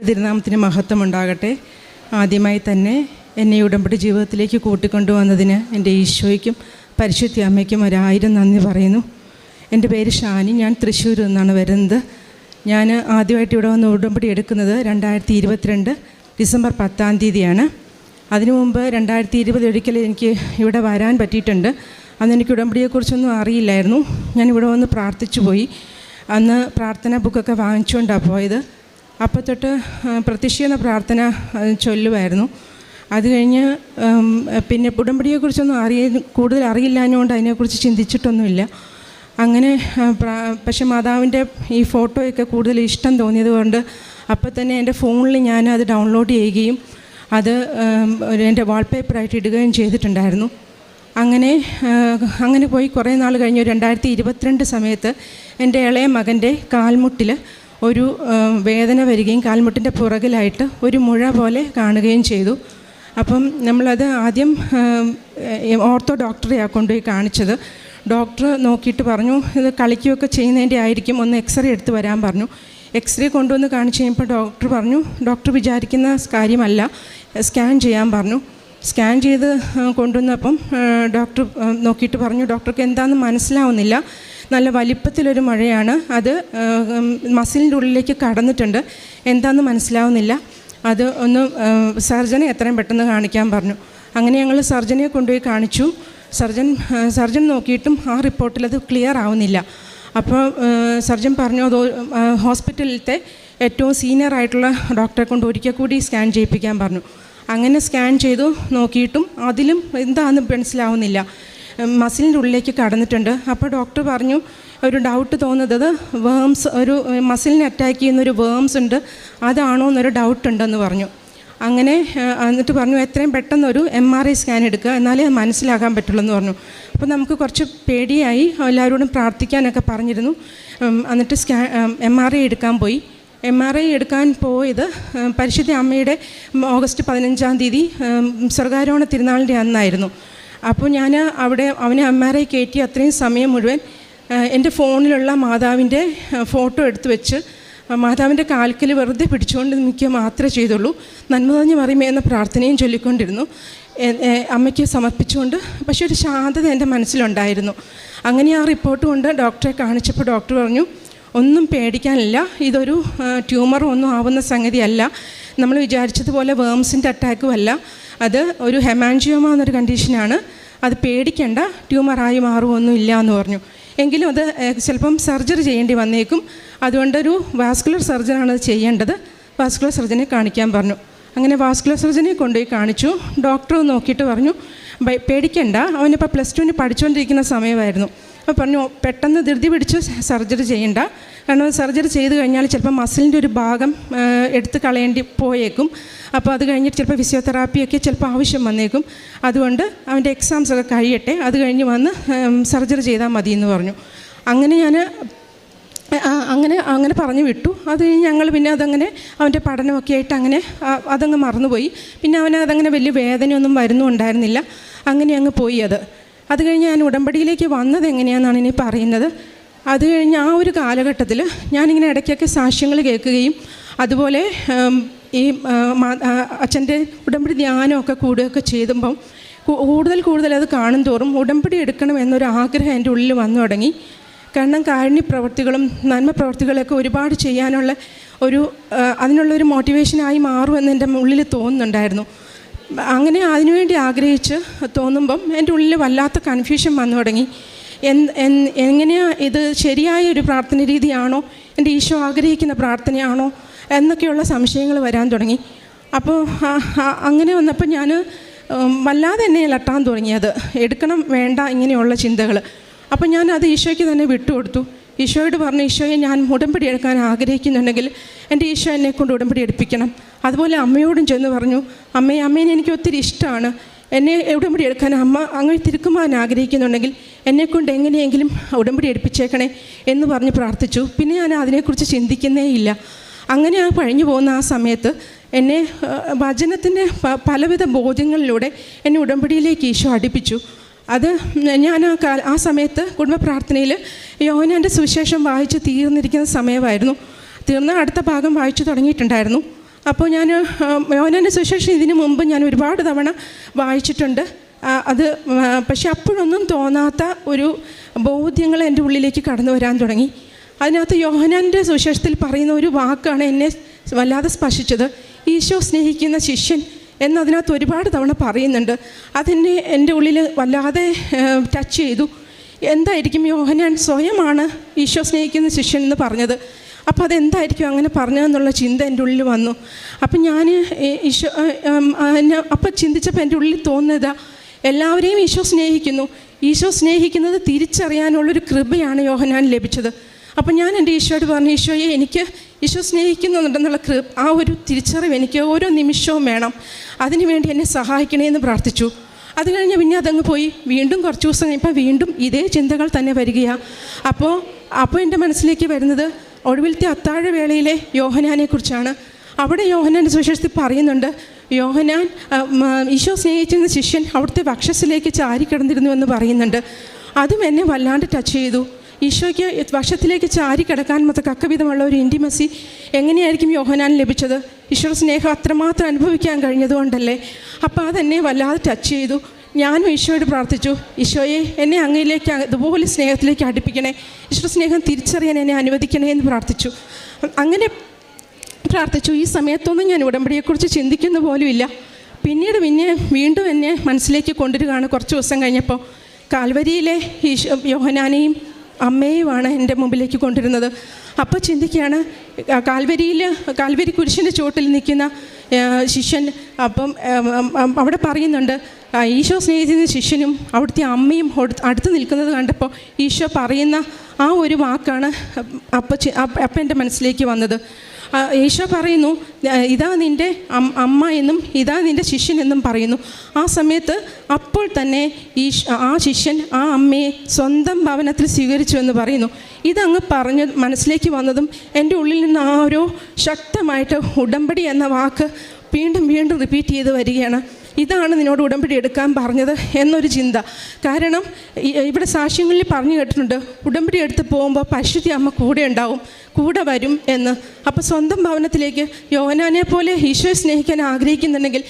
തിരുനാമത്തിന് മഹത്വം ഉണ്ടാകട്ടെ. ആദ്യമായി തന്നെ എന്നെ ഉടമ്പടി ജീവിതത്തിലേക്ക് കൂട്ടിക്കൊണ്ടുവന്നതിന് എൻ്റെ ഈശോയ്ക്കും പരിശുദ്ധ അമ്മയ്ക്കും 1000 നന്ദി പറയുന്നു. എൻ്റെ പേര് ഷാനി. ഞാൻ തൃശ്ശൂരിൽ നിന്നാണ് വരുന്നത്. ഞാൻ ആദ്യമായിട്ട് ഇവിടെ വന്ന് ഉടമ്പടി എടുക്കുന്നത് 2022 ഡിസംബർ 10-ാം തീയതിയാണ്. അതിനു മുമ്പ് 2020 ഒരിക്കൽ എനിക്ക് ഇവിടെ വരാൻ പറ്റിയിട്ടുണ്ട്. അന്ന് എനിക്ക് ഉടമ്പടിയെക്കുറിച്ചൊന്നും അറിയില്ലായിരുന്നു. ഞാൻ ഇവിടെ വന്ന് പ്രാർത്ഥിച്ചു പോയി. അന്ന് പ്രാർത്ഥന ബുക്കൊക്കെ വാങ്ങിച്ചുകൊണ്ടാണ് പോയത്. അപ്പോൾ തൊട്ട് പ്രത്യക്ഷീകരണ പ്രാർത്ഥന ചൊല്ലുമായിരുന്നു. അത് കഴിഞ്ഞ് പിന്നെ ഉടമ്പടിയെക്കുറിച്ചൊന്നും കൂടുതൽ അറിയില്ലാഞ്ഞുകൊണ്ട് അതിനെക്കുറിച്ച് ചിന്തിച്ചിട്ടൊന്നുമില്ല. അങ്ങനെ പക്ഷേ മാതാവിൻ്റെ ഈ ഫോട്ടോയൊക്കെ കൂടുതൽ ഇഷ്ടം തോന്നിയത് കൊണ്ട് അപ്പോൾ തന്നെ എൻ്റെ ഫോണിൽ ഞാൻ അത് ഡൗൺലോഡ് ചെയ്യുകയും അത് എൻ്റെ വാൾപേപ്പറായിട്ട് ഇടുകയും ചെയ്തിട്ടുണ്ടായിരുന്നു. അങ്ങനെ പോയി കുറേ നാൾ കഴിഞ്ഞ് 2022 സമയത്ത് എൻ്റെ ഇളയ മകൻ്റെ കാൽമുട്ടിൽ ഒരു വേദന വരികയും കാൽമുട്ടിൻ്റെ പുറകിലായിട്ട് ഒരു മുഴ പോലെ കാണുകയും ചെയ്തു. അപ്പം നമ്മളത് ആദ്യം ഓർത്തോ ഡോക്ടറെയാണ് കൊണ്ടുപോയി കാണിച്ചത്. ഡോക്ടർ നോക്കിയിട്ട് പറഞ്ഞു, ഇത് കളിക്കുകയൊക്കെ ചെയ്യുന്നതിൻ്റെ ആയിരിക്കും, ഒന്ന് എക്സ്റേ എടുത്ത് വരാൻ പറഞ്ഞു. എക്സ്റേ കൊണ്ടുവന്ന് കാണിച്ച് കഴിയുമ്പോൾ ഡോക്ടർ പറഞ്ഞു, ഡോക്ടർ വിചാരിക്കുന്ന കാര്യമല്ല, സ്കാൻ ചെയ്യാൻ പറഞ്ഞു. സ്കാൻ ചെയ്ത് കൊണ്ടുവന്നപ്പം ഡോക്ടർ നോക്കിയിട്ട് പറഞ്ഞു, ഡോക്ടർക്ക് എന്താണെന്ന് മനസ്സിലാവുന്നില്ല, നല്ല വലിപ്പത്തിലൊരു മഴയാണ്, അത് മസിലിൻ്റെ ഉള്ളിലേക്ക് കടന്നിട്ടുണ്ട്, എന്താണെന്ന് മനസ്സിലാവുന്നില്ല, അത് ഒന്ന് സർജനെ എത്രയും പെട്ടെന്ന് കാണിക്കാൻ പറഞ്ഞു. അങ്ങനെ ഞങ്ങൾ സർജനെ കൊണ്ടുപോയി കാണിച്ചു. സർജൻ നോക്കിയിട്ടും ആ റിപ്പോർട്ടിൽ അത് ക്ലിയർ ആവുന്നില്ല. അപ്പോൾ സർജൻ പറഞ്ഞു, അത് ഹോസ്പിറ്റലിലത്തെ ഏറ്റവും സീനിയർ ആയിട്ടുള്ള ഡോക്ടറെ കൊണ്ട് ഒരിക്കൽ കൂടി സ്കാൻ ചെയ്യിപ്പിക്കാൻ പറഞ്ഞു. അങ്ങനെ സ്കാൻ ചെയ്തു നോക്കിയിട്ടും അതിലും എന്താണെന്ന് മനസ്സിലാവുന്നില്ല, മസിലിൻ്റെ ഉള്ളിലേക്ക് കടന്നിട്ടുണ്ട്. അപ്പോൾ ഡോക്ടർ പറഞ്ഞു, ഒരു ഡൗട്ട് തോന്നുന്നത് വേംസ്, ഒരു മസിലിനെ അറ്റാക്ക് ചെയ്യുന്നൊരു വേംസ് ഉണ്ട്, അതാണോ എന്നൊരു ഡൗട്ട് ഉണ്ടെന്ന് പറഞ്ഞു. അങ്ങനെ എന്നിട്ട് പറഞ്ഞു, എത്രയും പെട്ടെന്നൊരു MRI സ്കാൻ എടുക്കുക, എന്നാലേ അത് മനസ്സിലാക്കാൻ പറ്റുള്ളൂ എന്ന് പറഞ്ഞു. അപ്പോൾ നമുക്ക് കുറച്ച് പേടിയായി, എല്ലാവരോടും പ്രാർത്ഥിക്കാനൊക്കെ പറഞ്ഞിരുന്നു. എന്നിട്ട് MRI എടുക്കാൻ പോയി. MRI എടുക്കാൻ പോയത് പരിശുദ്ധ അമ്മയുടെ ഓഗസ്റ്റ് 15-ാം തീയതി സ്വർഗാരോഹണ തിരുനാളിൻ്റെ അന്നായിരുന്നു. അപ്പോൾ ഞാൻ അവിടെ അവനെ MRI കയറ്റി അത്രയും സമയം മുഴുവൻ എൻ്റെ ഫോണിലുള്ള മാതാവിൻ്റെ ഫോട്ടോ എടുത്ത് വെച്ച് മാതാവിൻ്റെ കാൽക്കൽ വെറുതെ പിടിച്ചുകൊണ്ട് നിൽക്കുക മാത്രമേ ചെയ്തുള്ളൂ. നന്മ നിറഞ്ഞ മറിയമേ എന്ന പ്രാർത്ഥനയും ചൊല്ലിക്കൊണ്ടിരുന്നു, അമ്മയ്ക്ക് സമർപ്പിച്ചുകൊണ്ട്. പക്ഷേ ഒരു ശാന്തത എൻ്റെ മനസ്സിലുണ്ടായിരുന്നു. അങ്ങനെ ആ റിപ്പോർട്ട് കൊണ്ട് ഡോക്ടറെ കാണിച്ചപ്പോൾ ഡോക്ടർ പറഞ്ഞു, ഒന്നും പേടിക്കാനില്ല, ഇതൊരു ട്യൂമറോ ഒന്നും ആവുന്ന സംഗതിയല്ല, നമ്മൾ വിചാരിച്ചതുപോലെ വേംസിൻ്റെ അറ്റാക്കും അല്ല, അത് ഒരു ഹെമാൻജിയോമ എന്നൊരു കണ്ടീഷനാണ്, അത് പേടിക്കേണ്ട, ട്യൂമറായി മാറുമൊന്നും ഇല്ല എന്ന് പറഞ്ഞു. എങ്കിലും അത് ചിലപ്പം സർജറി ചെയ്യേണ്ടി വന്നേക്കും, അതുകൊണ്ടൊരു വാസ്കുലർ സർജനാണ് അത് ചെയ്യേണ്ടത്, വാസ്കുലർ സർജനെ കാണിക്കാൻ പറഞ്ഞു. അങ്ങനെ വാസ്കുലർ സർജനെ കൊണ്ടുപോയി കാണിച്ചു. ഡോക്ടർ നോക്കിയിട്ട് പറഞ്ഞു, പേടിക്കേണ്ട, അവനിപ്പോൾ +2 പഠിച്ചുകൊണ്ടിരിക്കുന്ന സമയമായിരുന്നു. അപ്പോൾ പറഞ്ഞു, പെട്ടെന്ന് ധൃതി പിടിച്ച് സർജറി ചെയ്യണ്ട, കാരണം സർജറി ചെയ്ത് കഴിഞ്ഞാൽ ചിലപ്പോൾ മസിലിൻ്റെ ഒരു ഭാഗം എടുത്ത് കളയേണ്ടി പോയേക്കും, അപ്പോൾ അത് കഴിഞ്ഞിട്ട് ചിലപ്പോൾ ഫിസിയോതെറാപ്പിയൊക്കെ ചിലപ്പോൾ ആവശ്യം വന്നേക്കും, അതുകൊണ്ട് അവൻ്റെ എക്സാംസൊക്കെ കഴിയട്ടെ, അത് കഴിഞ്ഞ് വന്ന് സർജറി ചെയ്താൽ മതി എന്ന് പറഞ്ഞു. അങ്ങനെ പറഞ്ഞു വിട്ടു. അത് കഴിഞ്ഞ് ഞങ്ങൾ പിന്നെ അതങ്ങനെ അവൻ്റെ പഠനമൊക്കെ ആയിട്ട് അങ്ങനെ അതങ്ങ് മറന്നുപോയി. പിന്നെ അതങ്ങനെ വലിയ വേദനയൊന്നും വരുന്നുണ്ടായിരുന്നില്ല. അങ്ങനെ അങ്ങ് പോയി. അത് കഴിഞ്ഞ് ഞാൻ ഉടമ്പടിയിലേക്ക് വന്നത് എങ്ങനെയാണെന്നാണ് ഇനി പറയുന്നത്. അത് കഴിഞ്ഞ് ആ ഒരു കാലഘട്ടത്തിൽ ഞാനിങ്ങനെ ഇടയ്ക്കൊക്കെ സാക്ഷ്യങ്ങൾ കേൾക്കുകയും അതുപോലെ ഈ അച്ഛൻ്റെ ഉടമ്പടി ധ്യാനമൊക്കെ കൂടുകയൊക്കെ ചെയ്തുമ്പം കൂടുതൽ അത് കാണും തോറും ഉടമ്പടി എടുക്കണം എന്നൊരു ആഗ്രഹം എൻ്റെ ഉള്ളിൽ വന്നു തുടങ്ങി. കാരണം കാരുണ്യ പ്രവൃത്തികളും നന്മ പ്രവൃത്തികളൊക്കെ ഒരുപാട് ചെയ്യാനുള്ള അതിനുള്ളൊരു മോട്ടിവേഷനായി മാറുമെന്ന് എൻ്റെ ഉള്ളിൽ തോന്നുന്നുണ്ടായിരുന്നു. അങ്ങനെ അതിനുവേണ്ടി ആഗ്രഹിച്ച് തോന്നുമ്പം എൻ്റെ ഉള്ളിൽ വല്ലാത്ത കൺഫ്യൂഷൻ വന്നു തുടങ്ങി. എങ്ങനെയാണ് ഇത് ശരിയായ ഒരു പ്രാർത്ഥന രീതിയാണോ, എൻ്റെ ഈശോ ആഗ്രഹിക്കുന്ന പ്രാർത്ഥനയാണോ എന്നൊക്കെയുള്ള സംശയങ്ങൾ വരാൻ തുടങ്ങി. അപ്പോൾ അങ്ങനെ വന്നപ്പോൾ ഞാൻ വല്ലാതെ എന്നെ അലട്ടാൻ തുടങ്ങിയത്, എടുക്കണം വേണ്ട ഇങ്ങനെയുള്ള ചിന്തകൾ. അപ്പോൾ ഞാൻ അത് ഈശോയ്ക്ക് തന്നെ വിട്ടുകൊടുത്തു. ഈശോയോട് പറഞ്ഞു, ഈശോയെ, ഞാൻ ഉടമ്പടി എടുക്കാൻ ആഗ്രഹിക്കുന്നുണ്ടെങ്കിൽ എൻ്റെ ഈശോ എന്നെക്കൊണ്ട് ഉടമ്പടി എടുപ്പിക്കണം. അതുപോലെ അമ്മയോടും ചെന്ന് പറഞ്ഞു, അമ്മേനെ എനിക്ക് ഒത്തിരി ഇഷ്ടമാണ്, എന്നെ ഉടമ്പടി എടുക്കാൻ അമ്മ അങ്ങനെ തിരുക്കുമാൻ ആഗ്രഹിക്കുന്നുണ്ടെങ്കിൽ എന്നെക്കൊണ്ട് എങ്ങനെയെങ്കിലും ഉടമ്പടി എടുപ്പിച്ചേക്കണേ എന്ന് പറഞ്ഞ് പ്രാർത്ഥിച്ചു. പിന്നെ ഞാൻ അതിനെക്കുറിച്ച് ചിന്തിക്കുന്നേ ഇല്ല. അങ്ങനെ കഴിഞ്ഞു പോകുന്ന ആ സമയത്ത് എന്നെ വചനത്തിൻ്റെ പലവിധ ബോധ്യങ്ങളിലൂടെ എന്നെ ഉടമ്പടിയിലേക്ക് ഈശോ അടുപ്പിച്ചു. അത് ഞാൻ ആ സമയത്ത് കുടുംബ പ്രാർത്ഥനയിൽ യോഹന്നാൻ്റെ സുവിശേഷം വായിച്ച് തീർന്നിരിക്കുന്ന സമയമായിരുന്നു. തീർന്ന അടുത്ത ഭാഗം വായിച്ചു തുടങ്ങിയിട്ടുണ്ടായിരുന്നു. അപ്പോൾ ഞാൻ യോഹന്നാൻ്റെ സുവിശേഷം ഇതിനു മുമ്പ് ഞാൻ ഒരുപാട് തവണ വായിച്ചിട്ടുണ്ട്. അത് പക്ഷെ അപ്പോഴൊന്നും തോന്നാത്ത ഒരു ബോധ്യങ്ങൾ എൻ്റെ ഉള്ളിലേക്ക് കടന്നു വരാൻ തുടങ്ങി. അതിനകത്ത് യോഹന്നാൻ്റെ സുവിശേഷത്തിൽ പറയുന്ന ഒരു വാക്കാണ് എന്നെ വല്ലാതെ സ്പർശിച്ചത്. ഈശോ സ്നേഹിക്കുന്ന ശിഷ്യൻ എന്നതിനകത്ത് ഒരുപാട് തവണ പറയുന്നുണ്ട്. അതെന്നെ എൻ്റെ ഉള്ളിൽ വല്ലാതെ ടച്ച് ചെയ്തു. എന്തായിരിക്കും യോഹന്നാൻ സ്വയമാണ് ഈശോ സ്നേഹിക്കുന്ന ശിഷ്യൻ എന്ന് പറഞ്ഞത്? അപ്പോൾ അതെന്തായിരിക്കും അങ്ങനെ പറഞ്ഞതെന്നുള്ള ചിന്ത എൻ്റെ ഉള്ളിൽ വന്നു. അപ്പം ഞാൻ ഈശോ അപ്പം ചിന്തിച്ചപ്പോൾ എൻ്റെ ഉള്ളിൽ തോന്നുന്നത് എല്ലാവരെയും ഈശോ സ്നേഹിക്കുന്നു. ഈശോ സ്നേഹിക്കുന്നത് തിരിച്ചറിയാനുള്ളൊരു കൃപയാണ് യോഹന്നാൻ ലഭിച്ചത്. അപ്പം ഞാൻ എൻ്റെ ഈശോയോട് പറഞ്ഞു, ഈശോയെ എനിക്ക് ഈശോ സ്നേഹിക്കുന്നുണ്ടെന്നുള്ള ആ ഒരു തിരിച്ചറിവ് എനിക്ക് ഓരോ നിമിഷവും വേണം. അതിനുവേണ്ടി എന്നെ സഹായിക്കണേ എന്ന് പ്രാർത്ഥിച്ചു. അത് കഴിഞ്ഞ് പിന്നെ അതങ്ങ് പോയി. വീണ്ടും കുറച്ച് ദിവസം കഴിയുമ്പോൾ വീണ്ടും ഇതേ ചിന്തകൾ തന്നെ വരികയാണ്. അപ്പോൾ എൻ്റെ മനസ്സിലേക്ക് വരുന്നത് ഒടുവിലത്തെ അത്താഴവേളയിലെ യോഹന്നാനെക്കുറിച്ചാണ്. അവിടെ യോഹന്നാൻ്റെ സുവിശേഷത്തിൽ പറയുന്നുണ്ട്, യോഹന്നാൻ ഈശോ സ്നേഹിച്ചിരുന്ന ശിഷ്യൻ അവിടുത്തെ വക്ഷസ്സിലേക്ക് ചാരിക്കിടന്നിരുന്നു എന്ന് പറയുന്നുണ്ട്. അതും എന്നെ വല്ലാണ്ട് ടച്ച് ചെയ്തു. ഈശോയ്ക്ക് വശത്തിലേക്ക് ചാരിക്കിടക്കാൻ തക്കവിധമുള്ള ഒരു ഇൻറ്റിമസി എങ്ങനെയായിരിക്കും യോഹന്നാൻ ലഭിച്ചത്? ഈശോ സ്നേഹം അത്രമാത്രം അനുഭവിക്കാൻ കഴിഞ്ഞതുകൊണ്ടല്ലേ? അപ്പോൾ അതെന്നെ വല്ലാതെ ടച്ച് ചെയ്തു. ഞാനും ഈശോയോട് പ്രാർത്ഥിച്ചു, ഈശോയെ എന്നെ അങ്ങയിലേക്ക് അതുപോലെ സ്നേഹത്തിലേക്ക് അടുപ്പിക്കണേ, ഈശോ സ്നേഹം തിരിച്ചറിയാൻ എന്നെ അനുവദിക്കണേ എന്ന് പ്രാർത്ഥിച്ചു. അങ്ങനെ പ്രാർത്ഥിച്ചു. ഈ സമയത്തൊന്നും ഞാൻ ഉടമ്പടിയെക്കുറിച്ച് ചിന്തിക്കുന്ന പോലും ഇല്ല. പിന്നീട് വീണ്ടും എന്നെ മനസ്സിലേക്ക് കൊണ്ടുവരികയാണ്. കുറച്ച് ദിവസം കഴിഞ്ഞപ്പോൾ കാൽവരിയിലെ യോഹന്നാനെയും അമ്മയുമാണ് എൻ്റെ മുമ്പിലേക്ക് കൊണ്ടുവരുന്നത്. അപ്പോൾ ചിന്തിക്കുകയാണ്, കാൽവരി കുരിശിൻ്റെ ചുവട്ടിൽ നിൽക്കുന്ന ശിഷ്യൻ. അപ്പം അവിടെ പറയുന്നുണ്ട്, ഈശോ സ്നേഹിക്കുന്ന ശിഷ്യനും അവിടുത്തെ അമ്മയും അടുത്ത് നിൽക്കുന്നത് കണ്ടപ്പോൾ ഈശോ പറയുന്ന ആ ഒരു വാക്കാണ് അപ്പം എൻ്റെ മനസ്സിലേക്ക് വന്നത്. ഈശോ പറയുന്നു, ഇതാ നിൻ്റെ അമ്മ എന്നും ഇതാ നിൻ്റെ ശിഷ്യൻ എന്നും പറയുന്നു. ആ സമയത്ത് അപ്പോൾ തന്നെ ആ ശിഷ്യൻ ആ അമ്മയെ സ്വന്തം ഭവനത്തിൽ സ്വീകരിച്ചു എന്ന് പറയുന്നു. ഇതങ്ങ് പറഞ്ഞ് മനസ്സിലേക്ക് വന്നതും എൻ്റെ ഉള്ളിൽ നിന്ന് ആ ഒരു ശക്തമായിട്ട് ഉടമ്പടി എന്ന വാക്ക് വീണ്ടും വീണ്ടും റിപ്പീറ്റ് ചെയ്ത് വരികയാണ്. ഇതാണ് നിന്നോട് ഉടമ്പടി എടുക്കാൻ പറഞ്ഞത് എന്നൊരു ചിന്ത. കാരണം ഇവിടെ സാക്ഷ്യങ്ങളിൽ പറഞ്ഞു കേട്ടിട്ടുണ്ട്, ഉടമ്പടി എടുത്ത് പോകുമ്പോൾ പരിശുദ്ധ അമ്മ കൂടെ ഉണ്ടാവും, കൂടെ വരും എന്ന്. അപ്പോൾ സ്വന്തം ഭവനത്തിലേക്ക് യോഹന്നാനെ പോലെ ഈശോയെ സ്നേഹിക്കാൻ ആഗ്രഹിക്കുന്നുണ്ടെങ്കിൽ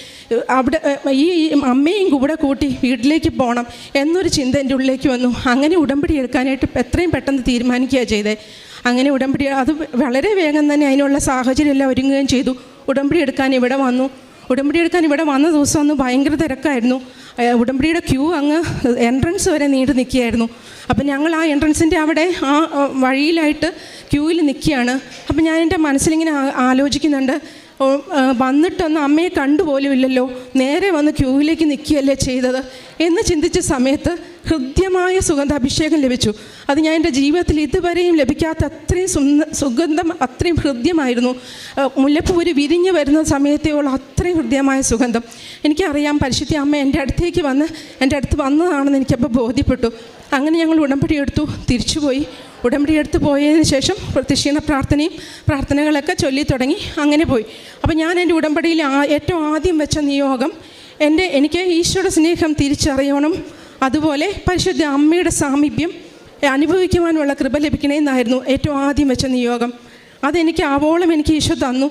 അവിടെ ഈ അമ്മയും കൂടെ കൂട്ടി വീട്ടിലേക്ക് പോകണം എന്നൊരു ചിന്ത എൻ്റെ ഉള്ളിലേക്ക് വന്നു. അങ്ങനെ ഉടമ്പടി എടുക്കാനായിട്ട് എത്രയും പെട്ടെന്ന് തീരുമാനിക്കുകയാണ് ചെയ്തത്. അങ്ങനെ ഉടമ്പടി അത് വളരെ വേഗം തന്നെ അതിനുള്ള സാഹചര്യമെല്ലാം ഒരുങ്ങുകയും ചെയ്തു. ഉടമ്പടി എടുക്കാൻ ഇവിടെ വന്നു. ഉടമ്പടി എടുക്കാൻ ഇവിടെ വന്ന ദിവസം അന്ന് ഭയങ്കര തിരക്കായിരുന്നു. ഉടമ്പടിയുടെ ക്യൂ അങ്ങ് എൻട്രൻസ് വരെ നീണ്ടു നിൽക്കുകയായിരുന്നു. അപ്പം ഞങ്ങൾ ആ എൻട്രൻസിൻ്റെ അവിടെ ആ വഴിയിലായിട്ട് ക്യൂവിൽ നിൽക്കുകയാണ്. അപ്പം ഞാൻ എൻ്റെ മനസ്സിലിങ്ങനെ ആലോചിക്കുന്നുണ്ട്, വന്നിട്ടൊന്നും അമ്മയെ കണ്ടുപോലും ഇല്ലല്ലോ, നേരെ വന്ന് ക്യൂവിലേക്ക് നിൽക്കുകയല്ലേ ചെയ്തത് എന്ന് ചിന്തിച്ച സമയത്ത് ഹൃദ്യമായ സുഗന്ധാഭിഷേകം ലഭിച്ചു. അത് ഞാൻ എൻ്റെ ജീവിതത്തിൽ ഇതുവരെയും ലഭിക്കാത്ത അത്രയും സുഗന്ധം, അത്രയും ഹൃദ്യമായിരുന്നു. മുല്ലപ്പൂ ഒരു വിരിഞ്ഞ് വരുന്ന സമയത്തെയുള്ള അത്രയും ഹൃദ്യമായ സുഗന്ധം. എനിക്കറിയാം പരിശുദ്ധ അമ്മ എൻ്റെ അടുത്ത് വന്നതാണെന്ന് എനിക്കപ്പോൾ ബോധ്യപ്പെട്ടു. അങ്ങനെ ഞങ്ങൾ ഉടമ്പടി എടുത്തു, തിരിച്ചുപോയി. ഉടമ്പടി എടുത്ത് പോയതിന് ശേഷം പ്രദക്ഷിണ പ്രാർത്ഥനകളൊക്കെ ചൊല്ലി തുടങ്ങി. അങ്ങനെ പോയി. അപ്പോൾ ഞാൻ എൻ്റെ ഉടമ്പടിയിൽ ഏറ്റവും ആദ്യം വെച്ച നിയോഗം എനിക്ക് ഈശോയുടെ സ്നേഹം തിരിച്ചറിയണം, അതുപോലെ പരിശുദ്ധ അമ്മയുടെ സാമീപ്യം അനുഭവിക്കുവാനുള്ള കൃപ ലഭിക്കണമെന്നായിരുന്നു ഏറ്റവും ആദ്യം വെച്ച നിയോഗം. അതെനിക്ക് ആവോളം എനിക്ക് ഈശോ തന്നു.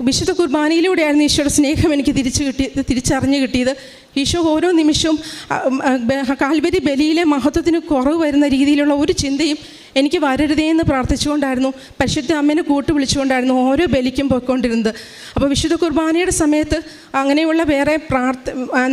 വിശുദ്ധ കുർബാനയിലൂടെയായിരുന്നു ഈശോയുടെ സ്നേഹം എനിക്ക് തിരിച്ചറിഞ്ഞ് കിട്ടിയത്. ഈശോ ഓരോ നിമിഷവും കാൽവരി ബലിയിലെ മഹത്വത്തിന് കുറവ് വരുന്ന രീതിയിലുള്ള ഒരു ചിന്തയും എനിക്ക് വരരുതേ എന്ന് പ്രാർത്ഥിച്ചുകൊണ്ടായിരുന്നു, പരിശുദ്ധ അമ്മേനെ വിളിച്ചുകൊണ്ടായിരുന്നു ഓരോ ബലിക്കും പോയിക്കൊണ്ടിരുന്നത്. അപ്പോൾ വിശുദ്ധ കുർബാനയുടെ സമയത്ത് അങ്ങനെയുള്ള വേറെ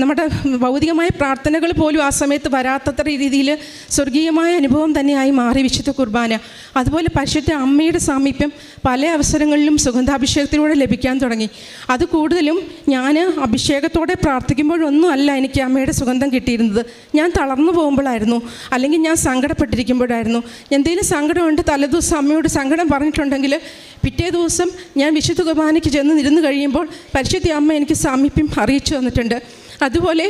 നമ്മുടെ ഭൗതികമായ പ്രാർത്ഥനകൾ പോലും ആ സമയത്ത് വരാത്തത്ര രീതിയിൽ സ്വർഗീയമായ അനുഭവം തന്നെയായി മാറി വിശുദ്ധ കുർബാന. അതുപോലെ പരിശുദ്ധ അമ്മയുടെ സാമീപ്യം പല അവസരങ്ങളിലും സുഗന്ധാഭിഷേകത്തിലൂടെ ലഭിക്കാൻ തുടങ്ങി. അത് കൂടുതലും ഞാൻ അഭിഷേകത്തോടെ പ്രാർത്ഥിക്കുമ്പോഴൊന്നും അല്ല എനിക്ക് അമ്മയുടെ സുഗന്ധം കിട്ടിയിരുന്നത്. ഞാൻ തളർന്നു പോകുമ്പോഴായിരുന്നു, അല്ലെങ്കിൽ ഞാൻ സങ്കടപ്പെട്ടിരിക്കുമ്പോഴായിരുന്നു. എന്തെങ്കിലും സങ്കടമുണ്ട്, തലേദിവസം അമ്മയോട് സങ്കടം പറഞ്ഞിട്ടുണ്ടെങ്കിൽ പിറ്റേ ദിവസം ഞാൻ വിശുദ്ധ കുർബാനയ്ക്ക് ചെന്ന് ഇരുന്ന് കഴിയുമ്പോൾ പരിശുദ്ധ അമ്മ എനിക്ക് സാമീപ്യം അറിയിച്ചു തന്നിട്ടുണ്ട്. അതുപോലെ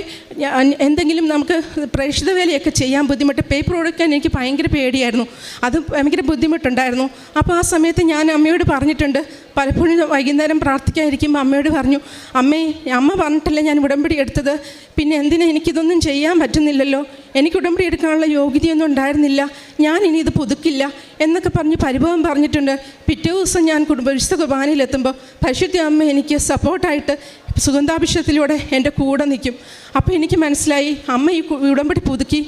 എന്തെങ്കിലും നമുക്ക് പ്രേക്ഷിത വേലയൊക്കെ ചെയ്യാൻ ബുദ്ധിമുട്ട്, പേപ്പർ കൊടുക്കാൻ എനിക്ക് ഭയങ്കര പേടിയായിരുന്നു, അത് ഭയങ്കര ബുദ്ധിമുട്ടുണ്ടായിരുന്നു. അപ്പോൾ ആ സമയത്ത് ഞാൻ അമ്മയോട് പറഞ്ഞിട്ടുണ്ട്, പലപ്പോഴും വൈകുന്നേരം പ്രാർത്ഥിക്കാതിരിക്കുമ്പോൾ അമ്മയോട് പറഞ്ഞു, അമ്മ പറഞ്ഞിട്ടല്ലേ ഞാൻ ഉടമ്പടി എടുത്തത്, പിന്നെ എന്തിനാ എനിക്കിതൊന്നും ചെയ്യാൻ പറ്റുന്നില്ലല്ലോ, എനിക്ക് ഉടമ്പടി എടുക്കാനുള്ള യോഗ്യതയൊന്നും ഉണ്ടായിരുന്നില്ല, ഞാൻ ഇനി ഇത് പുതുക്കില്ല എന്നൊക്കെ പറഞ്ഞ് പരിഭവം പറഞ്ഞിട്ടുണ്ട്. പിറ്റേ ദിവസം ഞാൻ വിശുദ്ധ കുർബാനയിലെത്തുമ്പോൾ പരിശുദ്ധ അമ്മ എനിക്ക് സപ്പോർട്ടായിട്ട് സുഗന്ധാഭിഷേകത്തിലൂടെ എൻ്റെ കൂടെ നിൽക്കും. അപ്പോൾ എനിക്ക് മനസ്സിലായി അമ്മ ഈ ഉടമ്പടി പുതുക്കി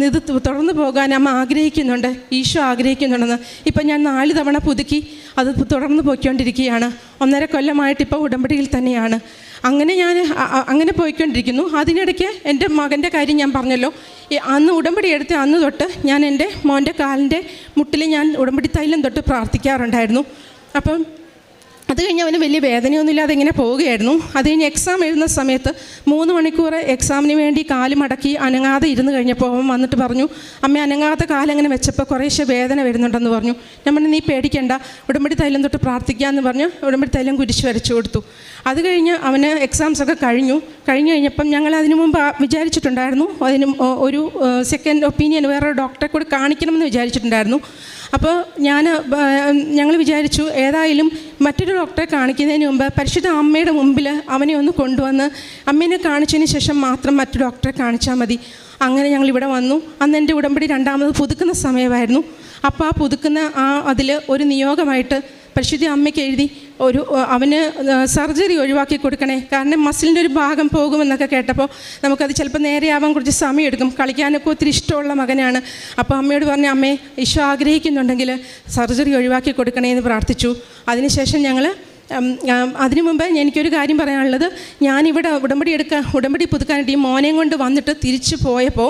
ഇത് തുടർന്ന് പോകാൻ അമ്മ ആഗ്രഹിക്കുന്നുണ്ട്, ഈശോ ആഗ്രഹിക്കുന്നുണ്ടെന്ന്. ഇപ്പം ഞാൻ 4 തവണ പുതുക്കി അത് തുടർന്ന് പോയിക്കൊണ്ടിരിക്കുകയാണ്. 1.5 കൊല്ലമായിട്ട് ഇപ്പോൾ ഉടമ്പടിയിൽ തന്നെയാണ്. അങ്ങനെ പോയിക്കൊണ്ടിരിക്കുന്നു. അതിനിടയ്ക്ക് എൻ്റെ മകൻ്റെ കാര്യം ഞാൻ പറഞ്ഞല്ലോ, അന്ന് ഉടമ്പടി എടുത്ത് അന്ന് തൊട്ട് ഞാൻ എൻ്റെ മോൻ്റെ കാലിൻ്റെ മുട്ടിൽ ഞാൻ ഉടമ്പടി തൈലം തൊട്ട് പ്രാർത്ഥിക്കാറുണ്ടായിരുന്നു. അപ്പം അത് കഴിഞ്ഞ് അവന് വലിയ വേദനയൊന്നുമില്ലാതെ ഇങ്ങനെ പോവുകയായിരുന്നു. അത് കഴിഞ്ഞ് എക്സാം എഴുതുന്ന സമയത്ത് 3 മണിക്കൂർ എക്സാമിന് വേണ്ടി കാല് മടക്കി അനങ്ങാതെ ഇരുന്ന് കഴിഞ്ഞപ്പോൾ അവൻ വന്നിട്ട് പറഞ്ഞു, അമ്മ അനങ്ങാത്ത കാലങ്ങനെ വെച്ചപ്പോൾ കുറേശ്ശെ വേദന വരുന്നുണ്ടെന്ന് പറഞ്ഞു. ഞാൻ പറഞ്ഞു, നീ പേടിക്കണ്ട, ഉടമ്പടി തൈലം തൊട്ട് പ്രാർത്ഥിക്കാമെന്ന് പറഞ്ഞ് ഉടമ്പടി തൈലം കുരിശ് വരച്ചു കൊടുത്തു. അത് കഴിഞ്ഞ് അവന് എക്സാംസൊക്കെ കഴിഞ്ഞു കഴിഞ്ഞപ്പം ഞങ്ങൾ അതിനു മുമ്പ് വിചാരിച്ചിട്ടുണ്ടായിരുന്നു, അതിന് ഒരു സെക്കൻഡ് ഒപ്പീനിയൻ വേറെ ഡോക്ടറെ കൂടി കാണിക്കണമെന്ന് വിചാരിച്ചിട്ടുണ്ടായിരുന്നു. അപ്പോൾ ഞങ്ങൾ വിചാരിച്ചു ഏതായാലും മറ്റൊരു ഡോക്ടറെ കാണിക്കുന്നതിന് മുമ്പ് പരിശുദ്ധ അമ്മയുടെ മുമ്പിൽ അവനെ ഒന്ന് കൊണ്ടുവന്ന് അമ്മേനെ കാണിച്ചതിന് ശേഷം മാത്രം മറ്റു ഡോക്ടറെ കാണിച്ചാൽ മതി. അങ്ങനെ ഞങ്ങളിവിടെ വന്നു. അന്ന് എൻ്റെ ഉടമ്പടി 2ാമത് പുതുക്കുന്ന സമയമായിരുന്നു. അപ്പോൾ ആ പുതുക്കുന്ന അതിൽ ഒരു നിയോഗമായിട്ട് പരിശുദ്ധ അമ്മയ്ക്ക് എഴുതി, അവന് സർജറി ഒഴിവാക്കി കൊടുക്കണേ, കാരണം മസിലിൻ്റെ ഒരു ഭാഗം പോകുമെന്നൊക്കെ കേട്ടപ്പോൾ നമുക്കത് ചിലപ്പോൾ നേരെയാവാൻ കുറച്ച് സമയമെടുക്കും, കളിക്കാനൊക്കെ ഒത്തിരി ഇഷ്ടമുള്ള മകനാണ്. അപ്പോൾ അമ്മയോട് പറഞ്ഞു, അമ്മേ ഈശോ ആഗ്രഹിക്കുന്നുണ്ടെങ്കിൽ സർജറി ഒഴിവാക്കി കൊടുക്കണേ എന്ന് പ്രാർത്ഥിച്ചു. അതിനുശേഷം ഞങ്ങൾ അതിനു മുമ്പ് എനിക്കൊരു കാര്യം പറയാനുള്ളത്, ഞാനിവിടെ ഉടമ്പടി പുതുക്കാനായിട്ട് ഈ മോനെയും കൊണ്ട് വന്നിട്ട് തിരിച്ചു പോയപ്പോൾ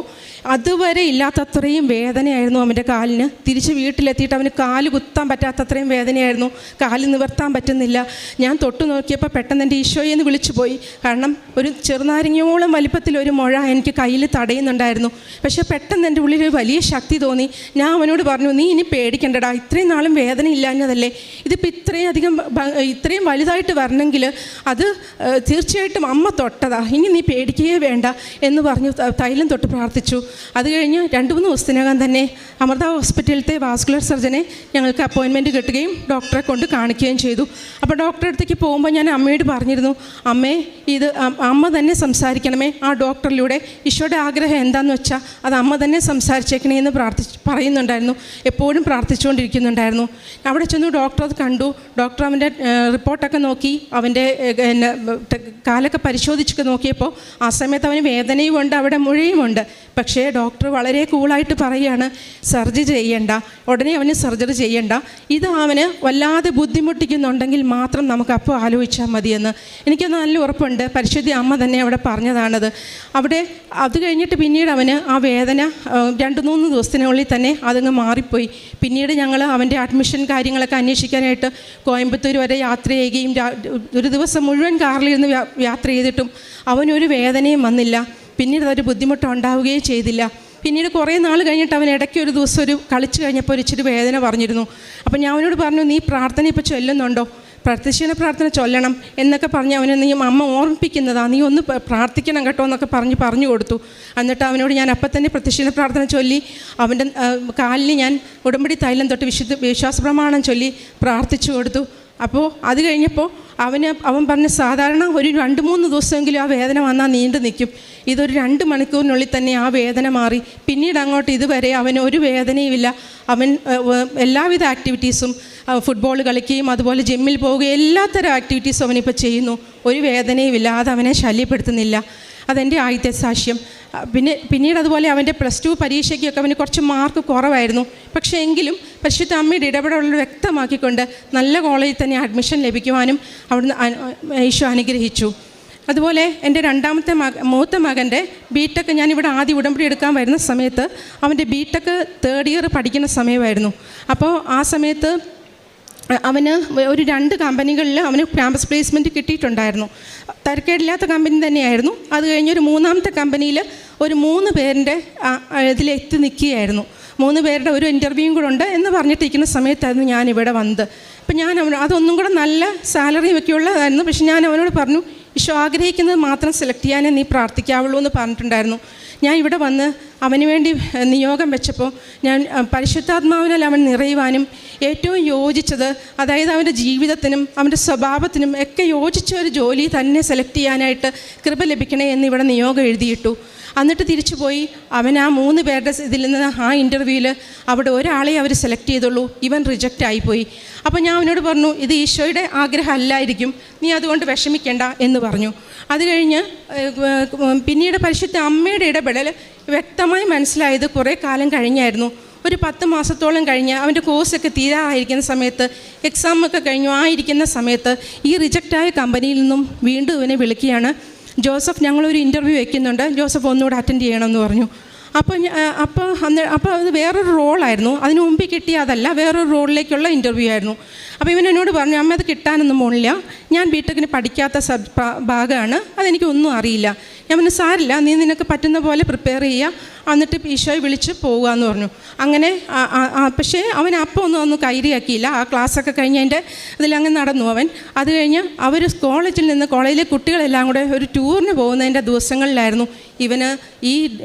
അതുവരെ ഇല്ലാത്തത്രയും വേദനയായിരുന്നു അവൻ്റെ കാലിന്. തിരിച്ച് വീട്ടിലെത്തിയിട്ട് അവന് കാല് കുത്താൻ പറ്റാത്തത്രയും വേദനയായിരുന്നു, കാല് നിവർത്താൻ പറ്റുന്നില്ല. ഞാൻ തൊട്ട് നോക്കിയപ്പോൾ പെട്ടെന്ന് എൻ്റെ ഈശോയെ എന്ന് വിളിച്ചു പോയി. കാരണം ഒരു ചെറുനാരങ്ങയോളം വലിപ്പത്തിലൊരു മുഴ എനിക്ക് കയ്യിൽ തടയുന്നുണ്ടായിരുന്നു. പക്ഷേ പെട്ടെന്ന് എൻ്റെ ഉള്ളിൽ ഒരു വലിയ ശക്തി തോന്നി. ഞാൻ അവനോട് പറഞ്ഞു, നീ ഇനി പേടിക്കണ്ടടാ, ഇത്രയും നാളും വേദന ഇല്ലാഞ്ഞതല്ലേ, ഇതിപ്പോൾ ഇത്രയും വലുതായിട്ട് വരണമെങ്കിൽ അത് തീർച്ചയായിട്ടും അമ്മ തൊട്ടതാ, ഇനി നീ പേടിക്കുകയേ വേണ്ട എന്ന് പറഞ്ഞു തൈലം തൊട്ട് പ്രാർത്ഥിച്ചു. അത് കഴിഞ്ഞ് 2-3 ദിവസത്തിനകം തന്നെ അമൃത ഹോസ്പിറ്റലിലത്തെ വാസ്കുലർ സർജനെ ഞങ്ങൾക്ക് അപ്പോയിൻമെൻറ്റ് കിട്ടുകയും ഡോക്ടറെ കൊണ്ട് കാണിക്കുകയും ചെയ്തു. അപ്പോൾ ഡോക്ടറെ അടുത്തേക്ക് പോകുമ്പോൾ ഞാൻ അമ്മയോട് പറഞ്ഞിരുന്നു, അമ്മേ ഇത് അമ്മ തന്നെ സംസാരിക്കണമേ, ആ ഡോക്ടറിലൂടെ ഈശോയുടെ ആഗ്രഹം എന്താണെന്ന് വെച്ചാൽ അത് അമ്മ തന്നെ സംസാരിച്ചേക്കണേ എന്ന് പറയുന്നുണ്ടായിരുന്നു. എപ്പോഴും പ്രാർത്ഥിച്ചുകൊണ്ടിരിക്കുന്നുണ്ടായിരുന്നു. അവിടെ ചെന്നു ഡോക്ടർ അത് കണ്ടു. ഡോക്ടർ അവൻ്റെ റിപ്പോർട്ടൊക്കെ നോക്കി, അവൻ്റെ കാലൊക്കെ പരിശോധിച്ചൊക്കെ നോക്കിയപ്പോൾ ആ സമയത്ത് അവന് വേദനയുമുണ്ട്, അവിടെ മുഴയുമുണ്ട്. പക്ഷേ ഡോക്ടർ വളരെ കൂളായിട്ട് പറയുകയാണ്, സർജറി ചെയ്യണ്ട, ഉടനെ അവന് സർജറി ചെയ്യണ്ട, ഇത് അവന് വല്ലാതെ ബുദ്ധിമുട്ടിക്കുന്നുണ്ടെങ്കിൽ മാത്രം നമുക്ക് അപ്പോൾ ആലോചിച്ചാൽ മതിയെന്ന്. എനിക്ക് നല്ല ഉറപ്പുണ്ട്, പരിശുദ്ധ അമ്മ തന്നെ അവിടെ പറഞ്ഞതാണത്. അത് കഴിഞ്ഞിട്ട് പിന്നീട് അവന് ആ വേദന 2-3 ദിവസത്തിനുള്ളിൽ തന്നെ അതങ്ങ് മാറിപ്പോയി. പിന്നീട് ഞങ്ങൾ അവൻ്റെ അഡ്മിഷൻ കാര്യങ്ങളൊക്കെ അന്വേഷിക്കാനായിട്ട് കോയമ്പത്തൂർ വരെ യാത്ര ചെയ്യുകയും ഒരു ദിവസം മുഴുവൻ കാറിലിരുന്ന് യാത്ര ചെയ്തിട്ടും അവനൊരു വേദനയും വന്നില്ല. പിന്നീട് അതൊരു ബുദ്ധിമുട്ടുണ്ടാവുകയും ചെയ്തില്ല. പിന്നീട് കുറേ നാൾ കഴിഞ്ഞിട്ട് അവൻ ഇടയ്ക്ക് ഒരു ദിവസം കളിച്ച് കഴിഞ്ഞപ്പോൾ ഒരു ഇച്ചിരി വേദന പറഞ്ഞിരുന്നു. അപ്പോൾ ഞാൻ അവനോട് പറഞ്ഞു, നീ പ്രാർത്ഥന ഇപ്പോൾ ചൊല്ലുന്നുണ്ടോ, പ്രദക്ഷിണ പ്രാർത്ഥന ചൊല്ലണം എന്നൊക്കെ പറഞ്ഞ് അവനെ നീ അമ്മ ഓർമ്മിപ്പിക്കുന്നതാണ്, നീ ഒന്ന് പ്രാർത്ഥിക്കണം കേട്ടോ എന്നൊക്കെ പറഞ്ഞു കൊടുത്തു. എന്നിട്ട് അവനോട് ഞാൻ അപ്പം തന്നെ പ്രദക്ഷിണ പ്രാർത്ഥന ചൊല്ലി അവൻ്റെ കാലിന് ഞാൻ ഉടമ്പടി തൈലം തൊട്ട് വിശ്വാസ പ്രമാണം ചൊല്ലി പ്രാർത്ഥിച്ചു കൊടുത്തു. അപ്പോൾ അത് കഴിഞ്ഞപ്പോൾ അവൻ പറഞ്ഞ സാധാരണ ഒരു 2-3 ദിവസമെങ്കിലും ആ വേദന വന്നാൽ നീണ്ടു നിൽക്കും. ഇതൊരു 2 മണിക്കൂറിനുള്ളിൽ തന്നെ ആ വേദന മാറി. പിന്നീട് അങ്ങോട്ട് ഇതുവരെ അവന് ഒരു വേദനയുമില്ല. അവൻ എല്ലാവിധ ആക്ടിവിറ്റീസും, ഫുട്ബോൾ കളിക്കുകയും അതുപോലെ ജിമ്മിൽ പോവുകയും എല്ലാത്തരം ആക്ടിവിറ്റീസും അവനിപ്പോൾ ചെയ്യുന്നു. ഒരു വേദനയുമില്ല, അത് അവനെ ശല്യപ്പെടുത്തുന്നില്ല. അതെൻ്റെ ആദ്യത്തെ സാക്ഷ്യം. പിന്നീട് അതുപോലെ അവൻ്റെ +2 പരീക്ഷയ്ക്കൊക്കെ അവന് കുറച്ച് മാർക്ക് കുറവായിരുന്നു. പക്ഷേ എങ്കിലും പരിശുദ്ധ അമ്മയുടെ ഇടപെടലുകൾ വ്യക്തമാക്കിക്കൊണ്ട് നല്ല കോളേജിൽ തന്നെ അഡ്മിഷൻ ലഭിക്കുവാനും അവിടുന്ന് ഈശോ അനുഗ്രഹിച്ചു. അതുപോലെ എൻ്റെ മൂത്ത മകൻ്റെ ബിടെക് ഞാനിവിടെ ആദ്യം ഉടമ്പടി എടുക്കാൻ വരുന്ന സമയത്ത് അവൻ്റെ ബിടെക് 3rd ഇയർ പഠിക്കുന്ന സമയമായിരുന്നു. അപ്പോൾ ആ സമയത്ത് അവന് ഒരു 2 കമ്പനികളിൽ അവന് ക്യാമ്പസ് പ്ലേസ്മെൻറ്റ് കിട്ടിയിട്ടുണ്ടായിരുന്നു. തരക്കേടില്ലാത്ത കമ്പനി തന്നെയായിരുന്നു. അത് കഴിഞ്ഞൊരു 3ാമത്തെ കമ്പനിയിൽ ഒരു 3 പേരുടെ ഇതിലെത്തി നിൽക്കുകയായിരുന്നു. 3 പേരുടെ ഒരു ഇൻ്റർവ്യൂവും കൂടെ ഉണ്ട് എന്ന് പറഞ്ഞിട്ടിരിക്കുന്ന സമയത്തായിരുന്നു ഞാനിവിടെ വന്നത്. അപ്പം അതൊന്നും കൂടെ നല്ല സാലറിയും ഒക്കെ ഉള്ളതായിരുന്നു. പക്ഷെ ഞാൻ അവനോട് പറഞ്ഞു, ഈശോ ആഗ്രഹിക്കുന്നത് മാത്രം സെലക്ട് ചെയ്യാനേ നീ പ്രാർത്ഥിക്കാവുള്ളൂ എന്ന് പറഞ്ഞിട്ടുണ്ടായിരുന്നു. ഞാൻ ഇവിടെ വന്ന് അവന് വേണ്ടി നിയോഗം വെച്ചപ്പോൾ ഞാൻ പരിശുദ്ധാത്മാവിനാൽ അവൻ നിറയുവാനും ഏറ്റവും യോജിച്ചത്, അതായത് അവൻ്റെ ജീവിതത്തിനും അവൻ്റെ സ്വഭാവത്തിനും ഒക്കെ യോജിച്ച ഒരു ജോലി തന്നെ സെലക്ട് ചെയ്യാനായിട്ട് കൃപ ലഭിക്കണേ എന്ന് ഇവിടെ നിയോഗം എഴുതിയിട്ടു. എന്നിട്ട് തിരിച്ചു പോയി അവൻ ആ 3 പേരുടെ ഇതിൽ നിന്ന് ആ ഇൻ്റർവ്യൂവിൽ അവിടെ ഒരാളെ അവർ സെലക്ട് ചെയ്തുള്ളൂ. ഇവൻ റിജക്റ്റ് ആയിപ്പോയി. അപ്പോൾ ഞാൻ അവനോട് പറഞ്ഞു, ഇത് ഈശോയുടെ ആഗ്രഹം അല്ലായിരിക്കും, നീ അതുകൊണ്ട് വിഷമിക്കേണ്ട എന്ന് പറഞ്ഞു. അത് കഴിഞ്ഞ് പിന്നീട് പരിശുദ്ധ അമ്മയുടെ ഇടപെടൽ വ്യക്തമായി മനസ്സിലായത് കുറേ കാലം കഴിഞ്ഞായിരുന്നു. ഒരു 10 മാസത്തോളം കഴിഞ്ഞ് അവൻ്റെ കോഴ്സൊക്കെ തീരാറായിരിക്കുന്ന സമയത്ത്, എക്സാമൊക്കെ കഴിഞ്ഞു ആയിരിക്കുന്ന സമയത്ത് ഈ റിജക്റ്റായ കമ്പനിയിൽ നിന്നും വീണ്ടും ഇവനെ വിളിക്കുകയാണ്. ജോസഫ്, ഞങ്ങളൊരു ഇൻ്റർവ്യൂ വയ്ക്കുന്നുണ്ട്, ജോസഫ് ഒന്നുകൂടെ അറ്റൻഡ് ചെയ്യണമെന്ന് പറഞ്ഞു. അപ്പോൾ അത് വേറൊരു റോളായിരുന്നു. അതിന് മുമ്പ് കിട്ടിയ അതല്ല, വേറൊരു റോളിലേക്കുള്ള ഇൻ്റർവ്യൂ ആയിരുന്നു. അപ്പോൾ ഇവൻ എന്നോട് പറഞ്ഞു, അമ്മ അത് കിട്ടാനൊന്നും പോണില്ല, ഞാൻ ബിടെക്കിന് പഠിക്കാത്ത ഭാഗമാണ്, അതെനിക്കൊന്നും അറിയില്ല. ഞാൻ പറഞ്ഞു, സാരില്ല, നീ നിനക്ക് പറ്റുന്ന പോലെ പ്രിപ്പയർ ചെയ്യുക, എന്നിട്ട് ഈശോയെ വിളിച്ച് പോവുക എന്ന് പറഞ്ഞു. അങ്ങനെ പക്ഷേ അവൻ അപ്പോൾ ഒന്നും കൈരിയാക്കിയില്ല. ആ ക്ലാസ്സൊക്കെ കഴിഞ്ഞ് അതിൻ്റെ ഇതിലങ്ങ് നടന്നു അവൻ. അത് കഴിഞ്ഞ് അവർ കോളേജിലെ കുട്ടികളെല്ലാം കൂടെ ഒരു ടൂറിന് പോകുന്നതിൻ്റെ ദിവസങ്ങളിലായിരുന്നു ഇവന് ഈ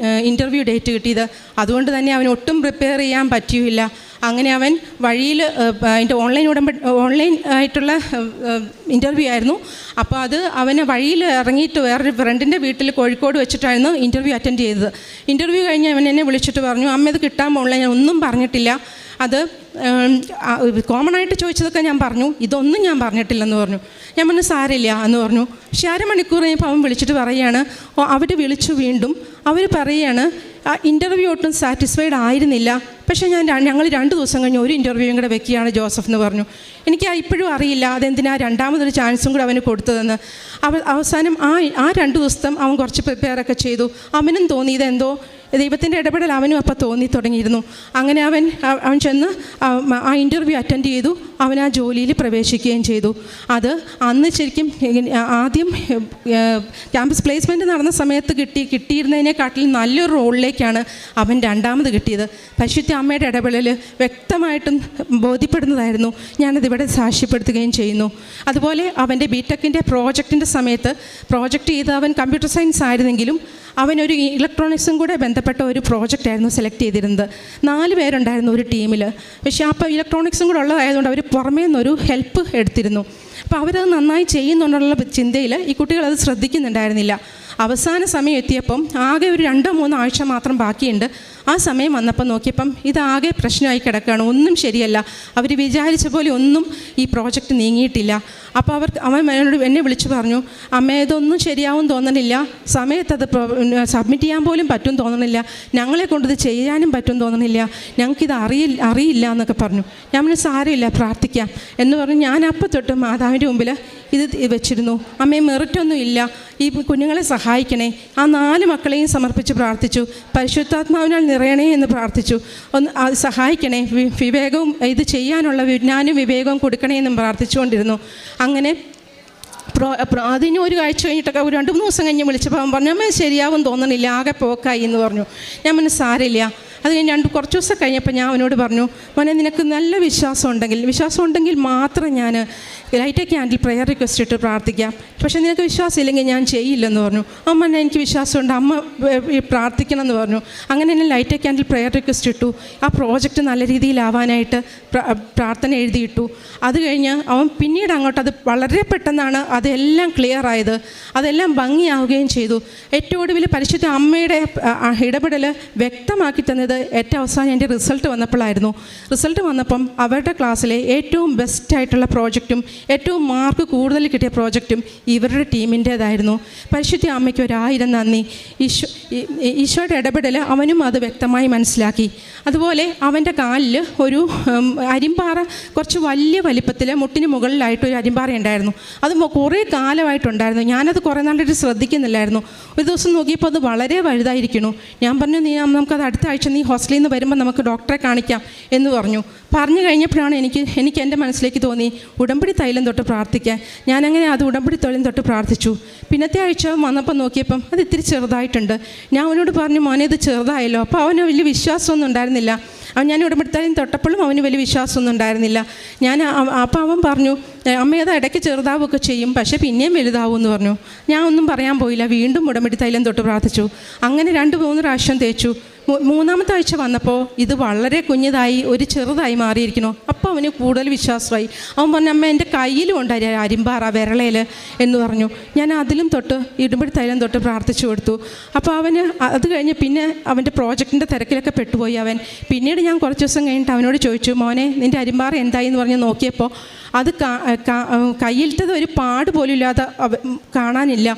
ഇൻ്റർവ്യൂ ഡേറ്റ് കിട്ടിയത്. അതുകൊണ്ട് തന്നെ അവന് ഒട്ടും പ്രിപ്പയർ ചെയ്യാൻ പറ്റിയില്ല. അങ്ങനെ അവൻ വഴിയിൽ അതിൻ്റെ ഓൺലൈൻ ആയിട്ടുള്ള ഇൻ്റർവ്യൂ ആയിരുന്നു. അപ്പോൾ അത് അവന് വഴിയിൽ ഇറങ്ങിയിട്ട് വേറൊരു ഫ്രണ്ടിൻ്റെ വീട്ടിൽ കോഴിക്കോട് വെച്ചിട്ടായിരുന്നു ഇൻ്റർവ്യൂ അറ്റൻഡ് ചെയ്തത്. ഇൻ്റർവ്യൂ കഴിഞ്ഞ് അവൻ എന്നെ വിളിച്ചിട്ട് പറഞ്ഞു, അമ്മ ഇത് കിട്ടാൻ പോകില്ല, ഞാൻ ഒന്നും പറഞ്ഞിട്ടില്ല, അത് കോമൺ ആയിട്ട് ചോദിച്ചതൊക്കെ ഞാൻ പറഞ്ഞു, ഇതൊന്നും ഞാൻ പറഞ്ഞിട്ടില്ലെന്ന് പറഞ്ഞു. ഞാൻ പറഞ്ഞു, സാരില്ല എന്ന് പറഞ്ഞു. പക്ഷേ അരമണിക്കൂർ കഴിഞ്ഞപ്പോൾ അവൻ വിളിച്ചിട്ട് പറയുകയാണ്, അവർ വിളിച്ചു വീണ്ടും. അവർ പറയുകയാണ്, ഇൻ്റർവ്യൂ ഒട്ടും സാറ്റിസ്ഫൈഡ് ആയിരുന്നില്ല, പക്ഷേ ഞങ്ങൾ 2 ദിവസം കഴിഞ്ഞ് ഒരു ഇൻ്റർവ്യൂവും കൂടെ വെക്കുകയാണ് ജോസഫ് എന്ന് പറഞ്ഞു. എനിക്ക് ഇപ്പോഴും അറിയില്ല അതെന്തിനാ രണ്ടാമതൊരു ചാൻസും കൂടെ അവന് കൊടുത്തതെന്ന്. അവസാനം ആ 2 ദിവസത്തെ അവൻ കുറച്ച് പ്രിപ്പയറൊക്കെ ചെയ്തു. അവനും തോന്നിയത് എന്തോ ദൈവത്തിൻ്റെ ഇടപെടൽ അവനും അപ്പം തോന്നി തുടങ്ങിയിരുന്നു. അങ്ങനെ അവൻ ചെന്ന് ആ ഇൻ്റർവ്യൂ അറ്റൻഡ് ചെയ്തു. അവൻ ആ ജോലിയിൽ പ്രവേശിക്കുകയും ചെയ്തു. അത് അന്ന് ശരിക്കും ആദ്യം ക്യാമ്പസ് പ്ലേസ്മെൻറ്റ് നടന്ന സമയത്ത് കിട്ടിയിരുന്നതിനെക്കാട്ടിലും നല്ലൊരു റോളിലേക്കാണ് അവൻ രണ്ടാമത് കിട്ടിയത്. പരിശുദ്ധ അമ്മയുടെ ഇടപെടൽ വ്യക്തമായിട്ടും ബോധ്യപ്പെടുന്നതായിരുന്നു. ഞാനതിവിടെ സാക്ഷ്യപ്പെടുത്തുകയും ചെയ്യുന്നു. അതുപോലെ അവൻ്റെ ബിടെക്കിൻ്റെ പ്രോജക്റ്റിൻ്റെ സമയത്ത് പ്രോജക്റ്റ് ചെയ്ത് അവൻ കമ്പ്യൂട്ടർ സയൻസ് ആയിരുന്നെങ്കിലും അവനൊരു ഇലക്ട്രോണിക്സും കൂടെ ബന്ധപ്പെട്ട ഒരു പ്രോജക്റ്റായിരുന്നു സെലക്ട് ചെയ്തിരുന്നത്. 4 പേരുണ്ടായിരുന്നു ഒരു ടീമിൽ. പക്ഷേ അപ്പോൾ ഇലക്ട്രോണിക്സും കൂടെ ഉള്ളതായതുകൊണ്ട് അവർ പുറമേ നിന്നൊരു ഹെൽപ്പ് എടുത്തിരുന്നു. അപ്പോൾ അവരത് നന്നായി ചെയ്യുന്നുണ്ടെന്നുള്ള ചിന്തയിൽ ഈ കുട്ടികളത് ശ്രദ്ധിക്കുന്നുണ്ടായിരുന്നില്ല. അവസാന സമയം എത്തിയപ്പം ആകെ ഒരു 2-3 ആഴ്ച മാത്രം ബാക്കിയുണ്ട്. ആ സമയം വന്നപ്പോൾ നോക്കിയപ്പം ഇതാകെ പ്രശ്നമായി കിടക്കുകയാണ്, ഒന്നും ശരിയല്ല, അവർ വിചാരിച്ച പോലെ ഒന്നും ഈ പ്രോജക്റ്റ് നീങ്ങിയിട്ടില്ല. അപ്പോൾ അവൻ എന്നെ വിളിച്ചു പറഞ്ഞു, അമ്മ ഇതൊന്നും ശരിയാവും തോന്നണില്ല, സമയത്തത് സബ്മിറ്റ് ചെയ്യാൻ പോലും പറ്റും തോന്നണില്ല, ഞങ്ങളെ കൊണ്ടിത് ചെയ്യാനും പറ്റും തോന്നണില്ല, ഞങ്ങൾക്കിത് അറിയില്ല എന്നൊക്കെ പറഞ്ഞു. ഞാൻ പറഞ്ഞു, സാരമില്ല, പ്രാർത്ഥിക്കാം എന്ന് പറഞ്ഞു. ഞാൻ അപ്പം തൊട്ട് മാതാവിൻ്റെ മുമ്പിൽ ഇത് വെച്ചിരുന്നു. അമ്മയെ മെറിറ്റൊന്നും ഇല്ല, ഈ കുഞ്ഞുങ്ങളെ സഹായിക്കണേ. ആ 4 മക്കളെയും സമർപ്പിച്ച് പ്രാർത്ഥിച്ചു. പരിശുദ്ധാത്മാവിനാൽ നിറയണേ എന്ന് പ്രാർത്ഥിച്ചു. അത് സഹായിക്കണേ, വിവേകവും ഇത് ചെയ്യാനുള്ള വിജ്ഞാനവും വിവേകവും കൊടുക്കണേ എന്നും പ്രാർത്ഥിച്ചുകൊണ്ടിരുന്നു. അങ്ങനെ അതിന് ഒരു ആഴ്ച കഴിഞ്ഞിട്ടൊക്കെ ഒരു 2-3 ദിവസം കഴിഞ്ഞ് വിളിച്ചപ്പോൾ അവൻ പറഞ്ഞു, അമ്മ ശരിയാവും തോന്നണില്ല, ആകെ പോക്കായി എന്ന് പറഞ്ഞു. ഞാൻ പറഞ്ഞു, സാരില്ല. അത് കഴിഞ്ഞ് കുറച്ച് ദിവസം കഴിഞ്ഞപ്പോൾ ഞാൻ അവനോട് പറഞ്ഞു, മോനെ നിനക്ക് നല്ല വിശ്വാസം ഉണ്ടെങ്കിൽ മാത്രം ഞാൻ light A candle prayer request ഇട്ട് പ്രാർത്ഥിക്കാം, പക്ഷേ നിനക്ക് വിശ്വാസം ഇല്ലെങ്കിൽ ഞാൻ ചെയ്യില്ലെന്ന് പറഞ്ഞു. അമ്മ എനിക്ക് വിശ്വാസമുണ്ട്, അമ്മ പ്രാർത്ഥിക്കണം എന്ന് പറഞ്ഞു. അങ്ങനെ തന്നെ light A candle prayer request ഇട്ടു. ആ പ്രോജക്റ്റ് നല്ല രീതിയിലാവാനായിട്ട് പ്രാർത്ഥന എഴുതിയിട്ടു. അത് കഴിഞ്ഞ് അവൻ പിന്നീട് അങ്ങോട്ട് അത് വളരെ പെട്ടെന്നാണ് അതെല്ലാം ക്ലിയർ ആയത്, അതെല്ലാം ഭംഗിയാവുകയും ചെയ്തു. ഏറ്റവും ഒടുവിൽ പരിശുദ്ധ അമ്മയുടെ ഇടപെടൽ വ്യക്തമാക്കി തന്നത് ഏറ്റവും അവസാനം എൻ്റെ റിസൾട്ട് വന്നപ്പോഴായിരുന്നു. റിസൾട്ട് വന്നപ്പം അവരുടെ ക്ലാസ്സിലെ ഏറ്റവും ബെസ്റ്റായിട്ടുള്ള പ്രോജക്റ്റും ഏറ്റവും മാർക്ക് കൂടുതൽ കിട്ടിയ പ്രോജക്റ്റും ഇവരുടെ ടീമിൻ്റേതായിരുന്നു. പരിശുദ്ധ അമ്മയ്ക്ക് 1000 നന്ദി. ഈശോയുടെ ഇടപെടൽ അവനും അത് വ്യക്തമായി മനസ്സിലാക്കി. അതുപോലെ അവൻ്റെ കാലിൽ ഒരു അരിമ്പാറ, കുറച്ച് വലിയ വലിപ്പത്തിൽ മുട്ടിന് മുകളിലായിട്ട് ഒരു അരിമ്പാറ ഉണ്ടായിരുന്നു. അത് കുറേ കാലമായിട്ടുണ്ടായിരുന്നു. ഞാനത് കുറേ നാളായിട്ട് ശ്രദ്ധിക്കുന്നില്ലായിരുന്നു. ഒരു ദിവസം നോക്കിയപ്പോൾ അത് വളരെ വലുതായിരിക്കുന്നു. ഞാൻ പറഞ്ഞു, നമുക്കത് അടുത്ത ആഴ്ച നീ ഹോസ്റ്റലിൽ നിന്ന് വരുമ്പോൾ നമുക്ക് ഡോക്ടറെ കാണിക്കാം എന്ന് പറഞ്ഞു കഴിഞ്ഞപ്പോഴാണ് എനിക്ക് എൻ്റെ മനസ്സിലേക്ക് തോന്നി ഉടമ്പടി തൈലം തൊട്ട് പ്രാർത്ഥിക്കാൻ. ഞാനങ്ങനെ അത് ഉടമ്പടി തൈലം തൊട്ട് പ്രാർത്ഥിച്ചു. പിന്നത്തെ ആഴ്ച വന്നപ്പോൾ നോക്കിയപ്പം അത് ഇത്തിരി ചെറുതായിട്ടുണ്ട്. ഞാൻ അവനോട് പറഞ്ഞു, മോനെ ഇത് ചെറുതായല്ലോ. അപ്പോൾ അവന് വലിയ വിശ്വാസമൊന്നും ഉണ്ടായിരുന്നില്ല. ഞാൻ ഉടമ്പടി തൈലം തൊട്ടപ്പോഴും അവന് വലിയ വിശ്വാസമൊന്നും ഉണ്ടായിരുന്നില്ല. അപ്പോൾ അവൻ പറഞ്ഞു, അമ്മ അത് ഇടയ്ക്ക് ചെറുതാവുകയൊക്കെ ചെയ്യും, പക്ഷേ പിന്നെയും വലുതാവും എന്ന് പറഞ്ഞു. ഞാൻ ഒന്നും പറയാൻ പോയില്ല, വീണ്ടും ഉടമ്പടി തൈലം തൊട്ട് പ്രാർത്ഥിച്ചു. അങ്ങനെ 2-3 പ്രാവശ്യം തേച്ചു. 3-ാമത്തെ ആഴ്ച വന്നപ്പോൾ ഇത് വളരെ കുഞ്ഞതായി ഒരു ചെറുതായി മാറിയിരിക്കുന്നു. അപ്പോൾ അവന് കൂടുതൽ വിശ്വാസമായി. അവൻ പറഞ്ഞു, അമ്മ എൻ്റെ കയ്യിലും ഉണ്ടായി അരിമ്പാറ വിരളയിൽ എന്ന് പറഞ്ഞു. ഞാൻ അതിലും തൊട്ട് ഉടമ്പടി തൈലം തൊട്ട് പ്രാർത്ഥിച്ചു കൊടുത്തു. അപ്പോൾ അവന് അത് കഴിഞ്ഞ് പിന്നെ അവൻ്റെ പ്രോജക്റ്റിൻ്റെ തിരക്കിലൊക്കെ പെട്ടുപോയി അവൻ. പിന്നീട് ഞാൻ കുറച്ച് ദിവസം കഴിഞ്ഞിട്ട് അവനോട് ചോദിച്ചു, മോനെ നിൻ്റെ അരിമ്പാറ എന്തായി എന്ന് പറഞ്ഞ് നോക്കിയപ്പോൾ അത് കയ്യിലത്തത് ഒരു പാട് പോലും ഇല്ലാതെ കാണാനില്ല.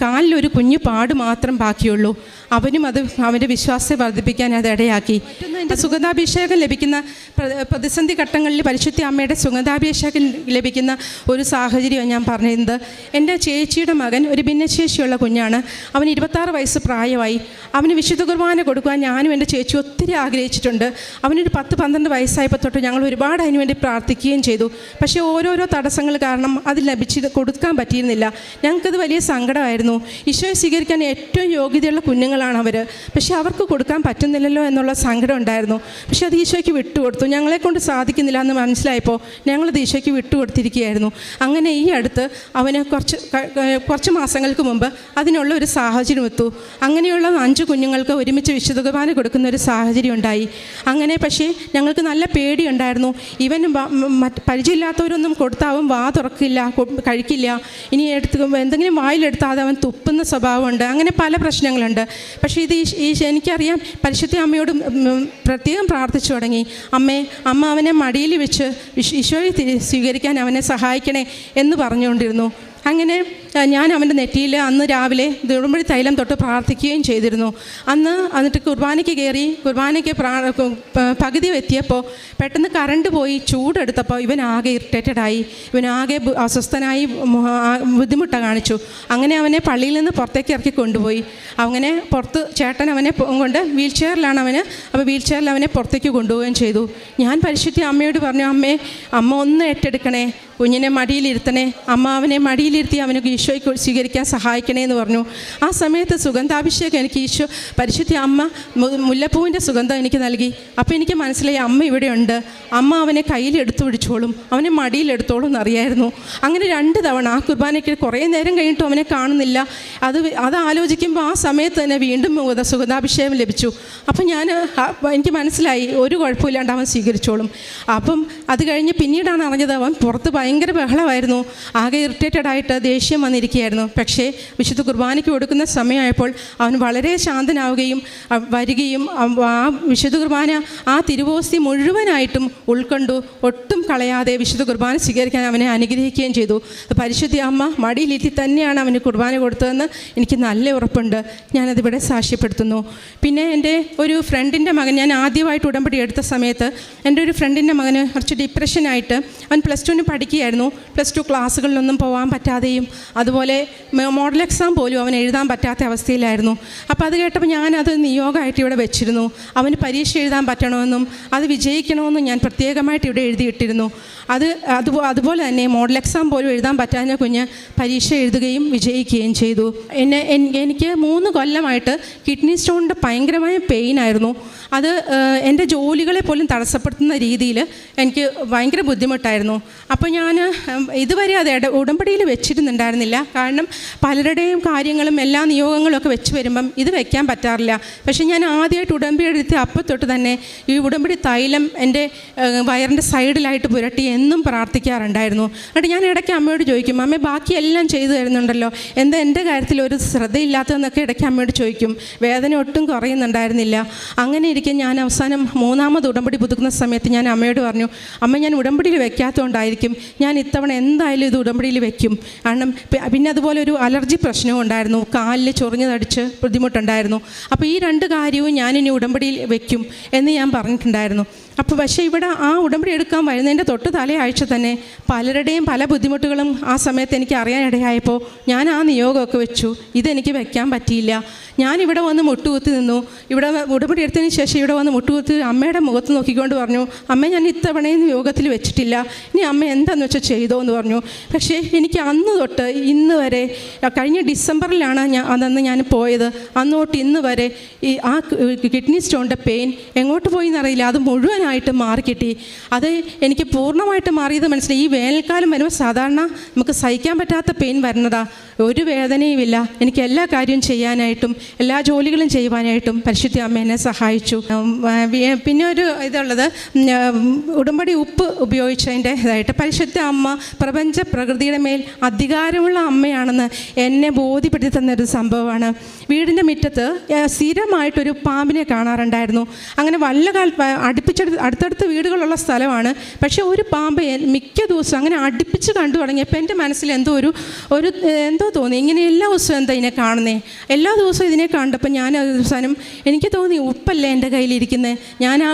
കാലിലൊരു കുഞ്ഞു പാട് മാത്രം ബാക്കിയുള്ളൂ. അവനും അത് അവൻ്റെ വിശ്വാസത്തെ വർദ്ധിപ്പിക്കാൻ അത് ഇടയാക്കി. എൻ്റെ സുഗന്ധാഭിഷേകം ലഭിക്കുന്ന പ്രതിസന്ധി ഘട്ടങ്ങളിൽ പരിശുദ്ധ അമ്മയുടെ സുഗന്ധാഭിഷേകം ലഭിക്കുന്ന ഒരു സാഹചര്യമാണ് ഞാൻ പറഞ്ഞിരുന്നത്. എൻ്റെ ചേച്ചിയുടെ മകൻ ഒരു ഭിന്നശേഷിയുള്ള കുഞ്ഞാണ്. അവന് 26 വയസ്സ് പ്രായമായി. അവന് വിശുദ്ധ കുർബാന കൊടുക്കുവാൻ ഞാനും എൻ്റെ ചേച്ചി ഒത്തിരി ആഗ്രഹിച്ചിട്ടുണ്ട്. അവനൊരു 10-12 വയസ്സായപ്പോൾ തൊട്ട് ഞങ്ങൾ ഒരുപാട് അതിനു വേണ്ടി പ്രാർത്ഥിക്കുകയും ചെയ്തു. പക്ഷേ ഓരോരോ തടസ്സങ്ങൾ കാരണം അത് കൊടുക്കാൻ പറ്റിയിരുന്നില്ല. ഞങ്ങൾക്കത് വലിയ സങ്കടമായിരുന്നു. ഈശോയെ സ്വീകരിക്കാൻ ഏറ്റവും യോഗ്യതയുള്ള കുഞ്ഞുങ്ങളാണ് അവർ. പക്ഷേ അവർക്ക് കൊടുക്കാൻ പറ്റുന്നില്ലല്ലോ എന്നുള്ള സങ്കടം ഉണ്ടായിരുന്നു. പക്ഷേ അത് ഈശോയ്ക്ക് വിട്ടുകൊടുത്തു. ഞങ്ങളെക്കൊണ്ട് സാധിക്കുന്നില്ല എന്ന് മനസ്സിലായപ്പോൾ ഞങ്ങളത് ഈശോയ്ക്ക് വിട്ടുകൊടുത്തിരിക്കുകയായിരുന്നു. അങ്ങനെ ഈ അടുത്ത് അവന് കുറച്ച് മാസങ്ങൾക്ക് മുമ്പ് അതിനുള്ള ഒരു സാഹചര്യം എത്തു. അങ്ങനെയുള്ള 5 കുഞ്ഞുങ്ങൾക്ക് ഒരുമിച്ച് വിശുദ്ധ കുർബാന കൊടുക്കുന്ന ഒരു സാഹചര്യം ഉണ്ടായി. അങ്ങനെ പക്ഷേ ഞങ്ങൾക്ക് നല്ല പേടിയുണ്ടായിരുന്നു. ഇവൻ പരിചയമില്ലാത്തവരൊന്നും കൊടുത്താവും വാ തുറക്കില്ല, കഴിക്കില്ല. ഇനി എന്തെങ്കിലും വായിലെടുത്താതെ അവൻ തുപ്പുന്ന സ്വഭാവമുണ്ട്. അങ്ങനെ പല പ്രശ്നങ്ങളുണ്ട്. പക്ഷേ ഇത് എനിക്കറിയാം, പരിശുദ്ധ അമ്മയോട് പ്രത്യേകം പ്രാർത്ഥിച്ചു തുടങ്ങി. അമ്മ അവനെ മടിയിൽ വെച്ച് ഈശോയെ സ്വീകരിക്കാൻ അവനെ സഹായിക്കണേ എന്ന് പറഞ്ഞുകൊണ്ടിരുന്നു. അങ്ങനെ ഞാൻ അവൻ്റെ നെറ്റിയിൽ അന്ന് രാവിലെ ഉടമ്പടി തൈലം തൊട്ട് പ്രാർത്ഥിക്കുകയും ചെയ്തിരുന്നു. എന്നിട്ട് കുർബാനയ്ക്ക് കയറി കുർബാനയ്ക്ക് പകുതി എത്തിയപ്പോൾ പെട്ടെന്ന് കറണ്ട് പോയി. ചൂടെടുത്തപ്പോൾ ഇവൻ ആകെ ഇറിറ്റേറ്റഡായി, ഇവനാകെ അസ്വസ്ഥനായി, ബുദ്ധിമുട്ട് കാണിച്ചു. അങ്ങനെ അവനെ പള്ളിയിൽ നിന്ന് പുറത്തേക്ക് ഇറക്കി കൊണ്ടുപോയി. അങ്ങനെ പുറത്ത് ചേട്ടൻ അവനെ കൊണ്ട് വീൽ ചെയറിലാണ് അവന്. അപ്പോൾ വീൽ ചെയറിൽ അവനെ പുറത്തേക്ക് കൊണ്ടുപോവുകയും ചെയ്തു. ഞാൻ പരിശുദ്ധ അമ്മയോട് പറഞ്ഞു, അമ്മ ഒന്ന് ഏറ്റെടുക്കണേ, കുഞ്ഞിനെ മടിയിലിരുത്തണേ, അവനെ മടിയിലിരുത്തി അവന് ഈശോയ്ക്ക് സ്വീകരിക്കാൻ സഹായിക്കണേ എന്ന് പറഞ്ഞു. ആ സമയത്ത് സുഗന്ധാഭിഷേകം എനിക്ക് പരിശുദ്ധ അമ്മ മുല്ലപ്പൂവിൻ്റെ സുഗന്ധം എനിക്ക് നൽകി. അപ്പോൾ എനിക്ക് മനസ്സിലായി അമ്മ ഇവിടെയുണ്ട്, അമ്മ അവനെ കയ്യിൽ എടുത്തു പിടിച്ചോളും, അവനെ മടിയിലെടുത്തോളും എന്നറിയായിരുന്നു. അങ്ങനെ 2 തവണ ആ കുർബാനയ്ക്ക് കുറേ നേരം കഴിഞ്ഞിട്ടും അവനെ കാണുന്നില്ല. അത് ആലോചിക്കുമ്പോൾ ആ സമയത്ത് തന്നെ വീണ്ടും സുഗന്ധാഭിഷേകം ലഭിച്ചു. അപ്പം എനിക്ക് മനസ്സിലായി ഒരു കുഴപ്പമില്ലാണ്ട് അവൻ സ്വീകരിച്ചോളും. അപ്പം അത് കഴിഞ്ഞ് പിന്നീടാണ് അറിഞ്ഞത് അവൻ പുറത്ത് ഭയങ്കര ബഹളമായിരുന്നു, ആകെ ഇറിറ്റേറ്റഡായിട്ട് ദേഷ്യം വന്നിരിക്കുകയായിരുന്നു. പക്ഷേ വിശുദ്ധ കുർബാനയ്ക്ക് കൊടുക്കുന്ന സമയമായപ്പോൾ അവൻ വളരെ ശാന്തനാവുകയും വരികയും ആ വിശുദ്ധ കുർബാന ആ തിരുവോസ്തി മുഴുവനായിട്ടും ഉൾക്കൊണ്ടു ഒട്ടും കളയാതെ വിശുദ്ധ കുർബാന സ്വീകരിക്കാൻ അവനെ അനുഗ്രഹിക്കുകയും ചെയ്തു. പരിശുദ്ധ അമ്മ മടിയിലിരുത്തി തന്നെയാണ് അവന് കുർബാന കൊടുത്തതെന്ന് എനിക്ക് നല്ല ഉറപ്പുണ്ട്. ഞാനതിവിടെ സാക്ഷ്യപ്പെടുത്തുന്നു. പിന്നെ എൻ്റെ ഒരു ഫ്രണ്ടിൻ്റെ മകൻ, ഞാൻ ആദ്യമായിട്ട് ഉടമ്പടി എടുത്ത സമയത്ത് എൻ്റെ ഒരു ഫ്രണ്ടിൻ്റെ മകന് കുറച്ച് ഡിപ്രഷനായിട്ട് അവൻ +2 പഠിക്കുകയായിരുന്നു. +2 ക്ലാസ്സുകളിലൊന്നും പോകാൻ പറ്റാതെയും അതുപോലെ മോഡൽ എക്സാം പോലും അവൻ എഴുതാൻ പറ്റാത്ത അവസ്ഥയിലായിരുന്നു. അപ്പോൾ അത് കേട്ടപ്പോൾ ഞാനത് നിയോഗമായിട്ട് ഇവിടെ വെച്ചിരുന്നു. അവന് പരീക്ഷ എഴുതാൻ പറ്റണമെന്നും അത് വിജയിക്കണമെന്നും ഞാൻ പ്രത്യേകമായിട്ട് ഇവിടെ എഴുതിയിട്ടിരുന്നു. അതുപോലെ തന്നെ മോഡൽ എക്സാം പോലും എഴുതാൻ പറ്റാഞ്ഞ കുഞ്ഞ് പരീക്ഷ എഴുതുകയും വിജയിക്കുകയും ചെയ്തു. എനിക്ക് 3 കൊല്ലമായിട്ട് കിഡ്നി സ്റ്റോണിൻ്റെ ഭയങ്കരമായ പെയിനായിരുന്നു. അത് എൻ്റെ ജോലികളെ പോലും തടസ്സപ്പെടുത്തുന്ന രീതിയിൽ എനിക്ക് ഭയങ്കര ബുദ്ധിമുട്ടായിരുന്നു. അപ്പോൾ ഞാൻ ഇതുവരെ അത് ഉടമ്പടിയിൽ വെച്ചിരുന്നുണ്ടായിരുന്നില്ല. കാരണം പലരുടെയും കാര്യങ്ങളും എല്ലാ നിയോഗങ്ങളും ഒക്കെ വെച്ച് വരുമ്പം ഇത് വെക്കാൻ പറ്റാറില്ല. പക്ഷേ ഞാൻ ആദ്യമായിട്ട് ഉടമ്പടി എടുത്ത് അപ്പോൾ തൊട്ട് തന്നെ ഈ ഉടമ്പടി തൈലം എൻ്റെ വയറിൻ്റെ സൈഡിലായിട്ട് പുരട്ടി എന്നും പ്രാർത്ഥിക്കാറുണ്ടായിരുന്നു. എന്നിട്ട് ഞാൻ ഇടയ്ക്ക് അമ്മയോട് ചോദിക്കും, അമ്മ ബാക്കിയെല്ലാം ചെയ്തു തരുന്നുണ്ടല്ലോ, എന്താ എൻ്റെ കാര്യത്തിൽ ഒരു ശ്രദ്ധയില്ലാത്തതെന്നൊക്കെ ഇടയ്ക്ക് അമ്മയോട് ചോദിക്കും. വേദന ഒട്ടും കുറയുന്നുണ്ടായിരുന്നില്ല. അങ്ങനെ ഇരിക്കെ ഞാൻ അവസാനം 3ാമത് ഉടമ്പടി പുതുക്കുന്ന സമയത്ത് ഞാൻ അമ്മയോട് പറഞ്ഞു, അമ്മ ഞാൻ ഉടമ്പടിയിൽ വെക്കാത്തതുകൊണ്ടായിരിക്കും, ഞാൻ ഇത്തവണ എന്തായാലും ഇത് ഉടമ്പടിയിൽ വെക്കും. കാരണം പിന്നെ അതുപോലെ ഒരു അലർജി പ്രശ്നവും ഉണ്ടായിരുന്നു, കാലിൽ ചൊറിഞ്ഞ് തടിച്ച് ബുദ്ധിമുട്ടുണ്ടായിരുന്നു. അപ്പോൾ ഈ 2 കാര്യവും ഞാനിനി ഉടമ്പടിയിൽ വെക്കും എന്ന് ഞാൻ പറഞ്ഞിട്ടുണ്ടായിരുന്നു. അപ്പോൾ പക്ഷേ ഇവിടെ ആ ഉടമ്പടി എടുക്കാൻ വരുന്നതിൻ്റെ തൊട്ട് തലയാഴ്ച തന്നെ പലരുടെയും പല ബുദ്ധിമുട്ടുകളും ആ സമയത്ത് എനിക്ക് അറിയാനിടയായപ്പോൾ ഞാൻ ആ നിയോഗമൊക്കെ വെച്ചു. ഇതെനിക്ക് വെക്കാൻ പറ്റിയില്ല. ഞാനിവിടെ വന്ന് മുട്ടുകുത്തി നിന്നു. ഇവിടെ ഉടമ്പടി എടുത്തതിന് ശേഷം ഇവിടെ വന്ന് മുട്ടുകുത്തി അമ്മയുടെ മുഖത്ത് നോക്കിക്കൊണ്ട് പറഞ്ഞു, അമ്മ ഞാൻ ഇത്തവണയും യോഗത്തിൽ വെച്ചിട്ടില്ല, ഇനി അമ്മ എന്താണെന്ന് വെച്ചാൽ ചെയ്തോ എന്ന് പറഞ്ഞു. പക്ഷേ എനിക്ക് അന്ന് തൊട്ട് ഇന്ന് വരെ, കഴിഞ്ഞ ഡിസംബറിലാണ് അന്ന് ഞാൻ പോയത്, അന്ന് തൊട്ട് ഇന്ന് വരെ ആ കിഡ്നി സ്റ്റോണിൻ്റെ പെയിൻ എങ്ങോട്ട് പോയി എന്നറിയില്ല, അത് മുഴുവനായിട്ട് മാറിക്കിട്ടി. അത് എനിക്ക് പൂർണ്ണമായിട്ട് മാറിയത് മനസ്സിലായി. ഈ വേനൽക്കാലം വരുമ്പോൾ സാധാരണ നമുക്ക് സഹിക്കാൻ പറ്റാത്ത പെയിൻ വരുന്നതാ. ഒരു വേദനയുമില്ല. എനിക്ക് എല്ലാ കാര്യവും ചെയ്യാനായിട്ടും എല്ലാ ജോലികളും ചെയ്യുവാനായിട്ടും പരിശുദ്ധ അമ്മ എന്നെ സഹായിച്ചു. പിന്നെ ഒരു ഇതുള്ളത്, ഉടമ്പടി ഉപ്പ് ഉപയോഗിച്ചതിൻ്റെ ഇതായിട്ട് പരിശുദ്ധ അമ്മ പ്രപഞ്ച പ്രകൃതിയുടെ മേൽ അധികാരമുള്ള അമ്മയാണെന്ന് എന്നെ ബോധ്യപ്പെടുത്തി തന്നൊരു സംഭവമാണ്. വീടിൻ്റെ മുറ്റത്ത് സ്ഥിരമായിട്ടൊരു പാമ്പിനെ കാണാറുണ്ടായിരുന്നു. അങ്ങനെ അടുത്തടുത്ത് വീടുകളുള്ള സ്ഥലമാണ്. പക്ഷേ ഒരു പാമ്പ് മിക്ക ദിവസവും അങ്ങനെ അടുപ്പിച്ച് കണ്ടു തുടങ്ങിയപ്പോൾ എൻ്റെ മനസ്സിൽ എന്തോ തോന്നി, ഇങ്ങനെ എല്ലാ ദിവസവും എന്താ ഇതിനെ കാണുന്നേ, എല്ലാ ദിവസവും ഇതിനെ കണ്ടപ്പോൾ ഞാൻ അവസാനം എനിക്ക് തോന്നി ഉപ്പല്ലേ എൻ്റെ കയ്യിലിരിക്കുന്നത്. ഞാൻ ആ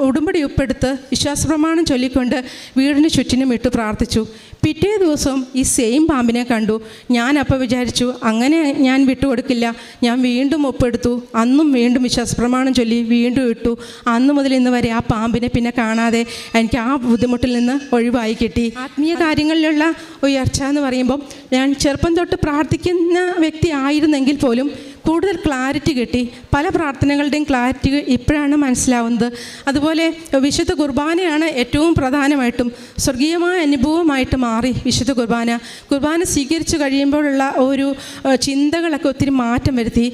ഉടമ്പടി ഉപ്പെടുത്ത് വിശ്വാസപ്രമാണം ചൊല്ലിക്കൊണ്ട് വീടിന് ചുറ്റിനും ഇട്ട് പ്രാർത്ഥിച്ചു. പിറ്റേ ദിവസവും ഈ സെയിം പാമ്പിനെ കണ്ടു. ഞാൻ അപ്പോൾ വിചാരിച്ചു അങ്ങനെ ഞാൻ വിട്ടുകൊടുക്കില്ല. ഞാൻ വീണ്ടും ഒപ്പെടുത്തു. അന്നും വീണ്ടും വിശ്വാസപ്രമാണം ചൊല്ലി വീണ്ടും ഇട്ടു. അന്ന് മുതൽ ഇന്ന് വരെ ആ പാമ്പിനെ പിന്നെ കാണാതെ എനിക്ക് ആ ബുദ്ധിമുട്ടിൽ നിന്ന് ഒഴിവായി കിട്ടി. ആത്മീയ കാര്യങ്ങളിലുള്ള ഉയർച്ച എന്ന് പറയുമ്പം ഞാൻ ചെറുപ്പം തൊട്ട് പ്രാർത്ഥിക്കുന്ന വ്യക്തി ആയിരുന്നെങ്കിൽ പോലും കൂടുതൽ ക്ലാരിറ്റി കിട്ടി. പല പ്രാർത്ഥനകളുടെയും ക്ലാരിറ്റി ഇപ്പോഴാണ് മനസ്സിലാവുന്നത്. അതുപോലെ വിശുദ്ധ കുർബാനയാണ് ഏറ്റവും പ്രധാനമായിട്ടും സ്വർഗീയമായ അനുഭവമായിട്ട് മാറി വിശുദ്ധ കുർബാന സ്വീകരിച്ചു കഴിയുമ്പോഴുള്ള ഒരു ചിന്തകളൊക്കെ ഒത്തിരി മാറ്റം വരുത്തി.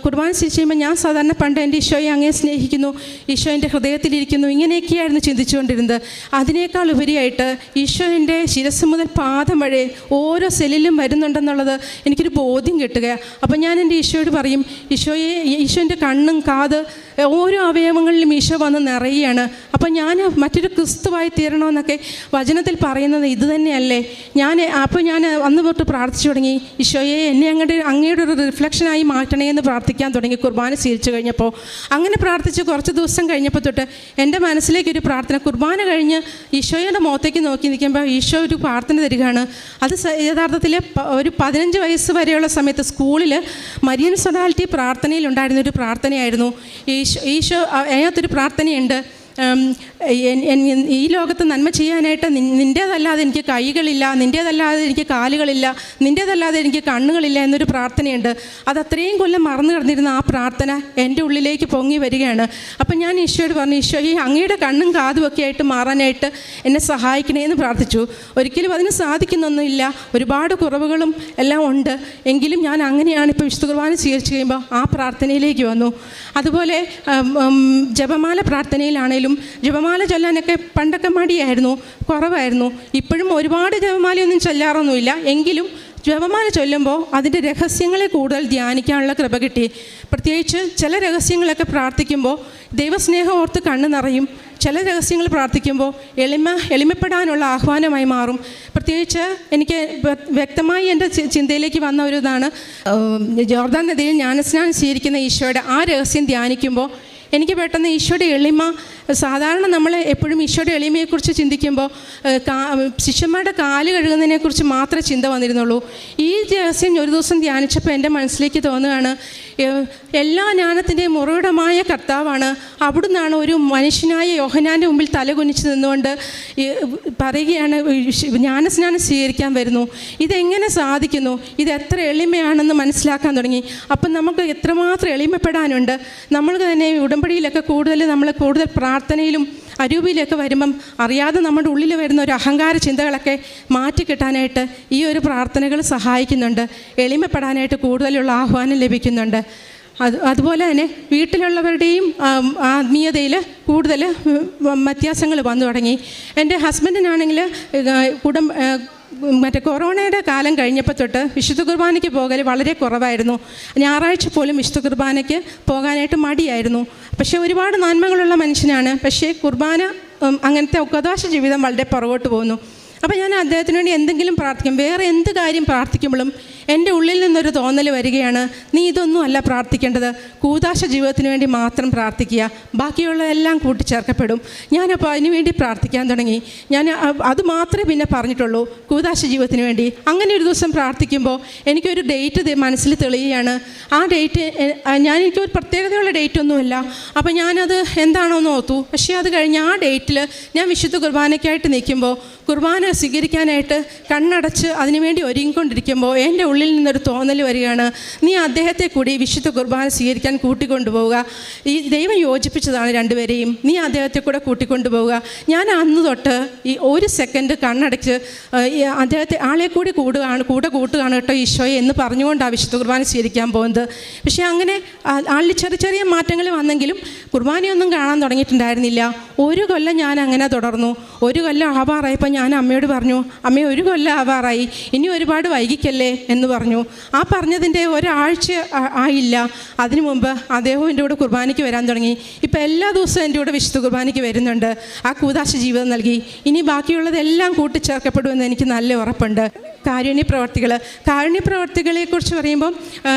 കുർബാന സ്വീകരിച്ച് കഴിയുമ്പോൾ ഞാൻ സാധാരണ പണ്ട് എൻ്റെ ഈശോയെ അങ്ങേ സ്നേഹിക്കുന്നു, ഈശോ എൻ്റെ ഹൃദയത്തിലിരിക്കുന്നു, ഇങ്ങനെയൊക്കെയായിരുന്നു ചിന്തിച്ചുകൊണ്ടിരുന്നത്. അതിനേക്കാൾ ഉപരിയായിട്ട് ഈശോ എൻ്റെ ശിരസ് മുതൽ പാദം വരെ ഓരോ സെല്ലിലും വരുന്നുണ്ടെന്നുള്ളത് എനിക്കൊരു ബോധ്യം കിട്ടുകയാണ്. അപ്പം ഞാൻ എൻ്റെ ഈശോയോട് പറയും, ഈശോൻ്റെ കണ്ണും കാത് ഓരോ അവയവങ്ങളിലും ഈശോ വന്ന് നിറയുകയാണ്. അപ്പം ഞാൻ മറ്റൊരു ക്രിസ്തുവായി തീരണമെന്നൊക്കെ വചനത്തിൽ പറയുന്നത് ഇത് തന്നെയല്ലേ. അപ്പോൾ ഞാൻ അന്ന് തൊട്ട് പ്രാർത്ഥിച്ചു തുടങ്ങി, ഈശോയെ എന്നെ അങ്ങയുടെ ഒരു റിഫ്ലക്ഷനായി മാറ്റണേ എന്ന് പ്രാർത്ഥിക്കാൻ തുടങ്ങി. കുർബാന സ്വീകരിച്ചു കഴിഞ്ഞപ്പോൾ അങ്ങനെ പ്രാർത്ഥിച്ച് കുറച്ച് ദിവസം കഴിഞ്ഞപ്പോൾ തൊട്ട് എൻ്റെ മനസ്സിലേക്കൊരു പ്രാർത്ഥന, കുർബാന കഴിഞ്ഞ് ഈശോയുടെ മുഖത്തേക്ക് നോക്കി നിൽക്കുമ്പോൾ ഈശോ ഒരു പ്രാർത്ഥന തരികയാണ്. അത് യഥാർത്ഥത്തിൽ ഒരു 15 വയസ്സ് വരെയുള്ള സമയത്ത് സ്കൂളിൽ മരിയൻ സൊഡാലിറ്റി പ്രാർത്ഥനയിലുണ്ടായിരുന്നൊരു പ്രാർത്ഥനയായിരുന്നു. ഈശോ അതിനകത്തൊരു പ്രാർത്ഥനയുണ്ട്, ഈ ലോകത്ത് നന്മ ചെയ്യാനായിട്ട് നിൻ്റേതല്ലാതെ എനിക്ക് കൈകളില്ല, നിൻ്റേതല്ലാതെ എനിക്ക് കാലുകളില്ല, നിൻ്റേതല്ലാതെ എനിക്ക് കണ്ണുകളില്ല എന്നൊരു പ്രാർത്ഥനയുണ്ട്. അത് അത്രയും കൊല്ലം മറന്നു കിടന്നിരുന്ന ആ പ്രാർത്ഥന എൻ്റെ ഉള്ളിലേക്ക് പൊങ്ങി വരികയാണ്. അപ്പം ഞാൻ ഈശോയോട് പറഞ്ഞു, ഈശോ ഈ അങ്ങയുടെ കണ്ണും കാതും ഒക്കെ ആയിട്ട് മാറാനായിട്ട് എന്നെ സഹായിക്കണേ എന്ന് പ്രാർത്ഥിച്ചു. ഒരിക്കലും അതിന് സാധിക്കുന്നൊന്നുമില്ല, ഒരുപാട് കുറവുകളും എല്ലാം ഉണ്ട്. എങ്കിലും ഞാൻ അങ്ങനെയാണ് ഇപ്പോൾ വിശുദ്ധ കുർബാന സ്വീകരിച്ച് കഴിയുമ്പോൾ ആ പ്രാർത്ഥനയിലേക്ക് വന്നു. അതുപോലെ ജപമാല പ്രാർത്ഥനയിലാണേലും ജപമാല ചൊല്ലാനൊക്കെ പണ്ടൊക്കെ മടിയായിരുന്നു, കുറവായിരുന്നു. ഇപ്പോഴും ഒരുപാട് ജപമാലയൊന്നും ചൊല്ലാറൊന്നുമില്ല. എങ്കിലും ജപമാല ചൊല്ലുമ്പോൾ അതിൻ്റെ രഹസ്യങ്ങളെ കൂടുതൽ ധ്യാനിക്കാനുള്ള കൃപ കിട്ടി. പ്രത്യേകിച്ച് ചില രഹസ്യങ്ങളൊക്കെ പ്രാർത്ഥിക്കുമ്പോൾ ദൈവസ്നേഹം ഓർത്ത് കണ്ണ് നിറയും. ചില രഹസ്യങ്ങൾ പ്രാർത്ഥിക്കുമ്പോൾ എളിമപ്പെടാനുള്ള ആഹ്വാനമായി മാറും. പ്രത്യേകിച്ച് എനിക്ക് വ്യക്തമായി എൻ്റെ ചിന്തയിലേക്ക് വന്ന ഒരു ഇതാണ്, ജോർദാൻ നദിയിൽ ജ്ഞാനസ്നാനം സ്വീകരിക്കുന്ന ഈശോയുടെ ആ രഹസ്യം ധ്യാനിക്കുമ്പോൾ എനിക്ക് പെട്ടെന്ന് ഈശോയുടെ എളിമ, സാധാരണ നമ്മൾ എപ്പോഴും ഈശോയുടെ എളിമയെക്കുറിച്ച് ചിന്തിക്കുമ്പോൾ ശിഷ്യന്മാരുടെ കാല് കഴുകുന്നതിനെക്കുറിച്ച് മാത്രമേ ചിന്ത വന്നിരുന്നുള്ളൂ. ഈ രഹസ്യം ഒരു ദിവസം ധ്യാനിച്ചപ്പോൾ എൻ്റെ മനസ്സിലേക്ക് തോന്നുകയാണ്, എല്ലാ ജ്ഞാനത്തിൻ്റെയും ഉറവിടമായ കർത്താവാണ്. അവിടുന്നാണ് ഒരു മനുഷ്യനായ യോഹന്നാൻ്റെ മുമ്പിൽ തലകുനിച്ച് നിന്നുകൊണ്ട് പറയുകയാണ്, ജ്ഞാനസ്നാനം സ്വീകരിക്കാൻ വരുന്നു. ഇതെങ്ങനെ സാധിക്കുന്നു, ഇത് എത്ര എളിമയാണെന്ന് മനസ്സിലാക്കാൻ തുടങ്ങി. അപ്പം നമുക്ക് എത്രമാത്രം എളിമപ്പെടാനുണ്ട്. നമ്മൾ തന്നെ ഉടമ്പടിയിലൊക്കെ കൂടുതൽ പ്രാർത്ഥനയിലും അരൂപിയിലൊക്കെ വരുമ്പം അറിയാതെ നമ്മുടെ ഉള്ളിൽ വരുന്ന ഒരു അഹങ്കാര ചിന്തകളൊക്കെ മാറ്റിക്കിട്ടാനായിട്ട് ഈ ഒരു പ്രാർത്ഥനകൾ സഹായിക്കുന്നുണ്ട്. എളിമപ്പെടാനായിട്ട് കൂടുതലുള്ള ആഹ്വാനം ലഭിക്കുന്നുണ്ട്. അതുപോലെ തന്നെ വീട്ടിലുള്ളവരുടെയും ആത്മീയതയിൽ കൂടുതൽ വ്യത്യാസങ്ങൾ വന്നു തുടങ്ങി. എൻ്റെ ഹസ്ബൻഡിനാണെങ്കിൽ കൊറോണയുടെ കാലം കഴിഞ്ഞപ്പോൾ തൊട്ട് വിശുദ്ധ കുർബാനയ്ക്ക് പോകൽ വളരെ കുറവായിരുന്നു. ഞായറാഴ്ച പോലും വിശുദ്ധ കുർബാനയ്ക്ക് പോകാനായിട്ട് മടിയായിരുന്നു. പക്ഷേ ഒരുപാട് നന്മകളുള്ള മനുഷ്യനാണ്. പക്ഷേ കുർബാന അങ്ങനത്തെ ഉപവാസ ജീവിതം വളരെ പുറകോട്ട് പോകുന്നു. അപ്പോൾ ഞാൻ അദ്ദേഹത്തിന് വേണ്ടി എന്തെങ്കിലും പ്രാർത്ഥിക്കും. വേറെ എന്ത് കാര്യം പ്രാർത്ഥിക്കുമ്പോഴും എൻ്റെ ഉള്ളിൽ നിന്നൊരു തോന്നൽ വരികയാണ്, നീ ഇതൊന്നും അല്ല പ്രാർത്ഥിക്കേണ്ടത്, കൂദാശ ജീവിതത്തിന് വേണ്ടി മാത്രം പ്രാർത്ഥിക്കുക, ബാക്കിയുള്ളതെല്ലാം കൂട്ടിച്ചേർക്കപ്പെടും. ഞാനപ്പോൾ അതിന് വേണ്ടി പ്രാർത്ഥിക്കാൻ തുടങ്ങി. ഞാൻ അത് മാത്രമേ പിന്നെ പറഞ്ഞിട്ടുള്ളൂ, കൂദാശ ജീവിതത്തിന് വേണ്ടി. അങ്ങനെ ഒരു ദിവസം പ്രാർത്ഥിക്കുമ്പോൾ എനിക്കൊരു ഡേറ്റ് മനസ്സിൽ തെളിയുകയാണ്. ആ ഡേറ്റ് എനിക്കൊരു പ്രത്യേകതയുള്ള ഡേറ്റ് ഒന്നുമില്ല. അപ്പോൾ ഞാനത് എന്താണോ എന്ന് ഓർത്തു. പക്ഷേ അത് കഴിഞ്ഞ് ആ ഡേറ്റിൽ ഞാൻ വിശുദ്ധ കുർബാനയ്ക്കായിട്ട് നിൽക്കുമ്പോൾ, കുർബാന സ്വീകരിക്കാനായിട്ട് കണ്ണടച്ച് അതിനുവേണ്ടി ഒരുങ്ങിക്കൊണ്ടിരിക്കുമ്പോൾ എൻ്റെ ഉള്ളിൽ നിന്നൊരു തോന്നൽ വരികയാണ്, നീ അദ്ദേഹത്തെ കൂടി വിശുദ്ധ കുർബാന സ്വീകരിക്കാൻ കൂട്ടിക്കൊണ്ടുപോവുക. ഈ ദൈവം യോജിപ്പിച്ചതാണ് രണ്ടുപേരെയും, നീ അദ്ദേഹത്തെ കൂടെ കൂട്ടിക്കൊണ്ടുപോവുക. ഞാൻ അന്ന് തൊട്ട് ഈ ഒരു സെക്കൻഡ് കണ്ണടച്ച് ആളെ കൂടി കൂടെ കൂട്ടുകയാണ് കേട്ടോ ഈശോയെ എന്ന് പറഞ്ഞുകൊണ്ടാണ് വിശുദ്ധ കുർബാന സ്വീകരിക്കാൻ പോകുന്നത്. പക്ഷേ അങ്ങനെ ആളിൽ ചെറിയ ചെറിയ മാറ്റങ്ങൾ വന്നെങ്കിലും കുർബാനയൊന്നും കാണാൻ തുടങ്ങിയിട്ടുണ്ടായിരുന്നില്ല. ഒരു കൊല്ലം ഞാൻ അങ്ങനെ തുടർന്നു. ഒരു കൊല്ലം ആവാറായപ്പോൾ ഞാൻ അമ്മയോട് പറഞ്ഞു, അമ്മേ ഒരു കൊല്ലം ആവാറായി, ഇനി ഒരുപാട് വൈകിക്കല്ലേ എന്ന് പറഞ്ഞു. ആ പറഞ്ഞതിൻ്റെ ഒരാഴ്ച ആയില്ല, അതിനു മുമ്പ് അദ്ദേഹം എൻ്റെ കൂടെ കുർബാനയ്ക്ക് വരാൻ തുടങ്ങി. ഇപ്പോൾ എല്ലാ ദിവസവും എൻ്റെ കൂടെ വിശുദ്ധ കുർബാനയ്ക്ക് വരുന്നുണ്ട്. ആ കൂദാശ ജീവിതം നൽകി. ഇനി ബാക്കിയുള്ളതെല്ലാം കൂട്ടിച്ചേർക്കപ്പെടുമെന്ന് എനിക്ക് നല്ല ഉറപ്പുണ്ട്. കാരുണ്യപ്രവർത്തികളെക്കുറിച്ച് പറയുമ്പം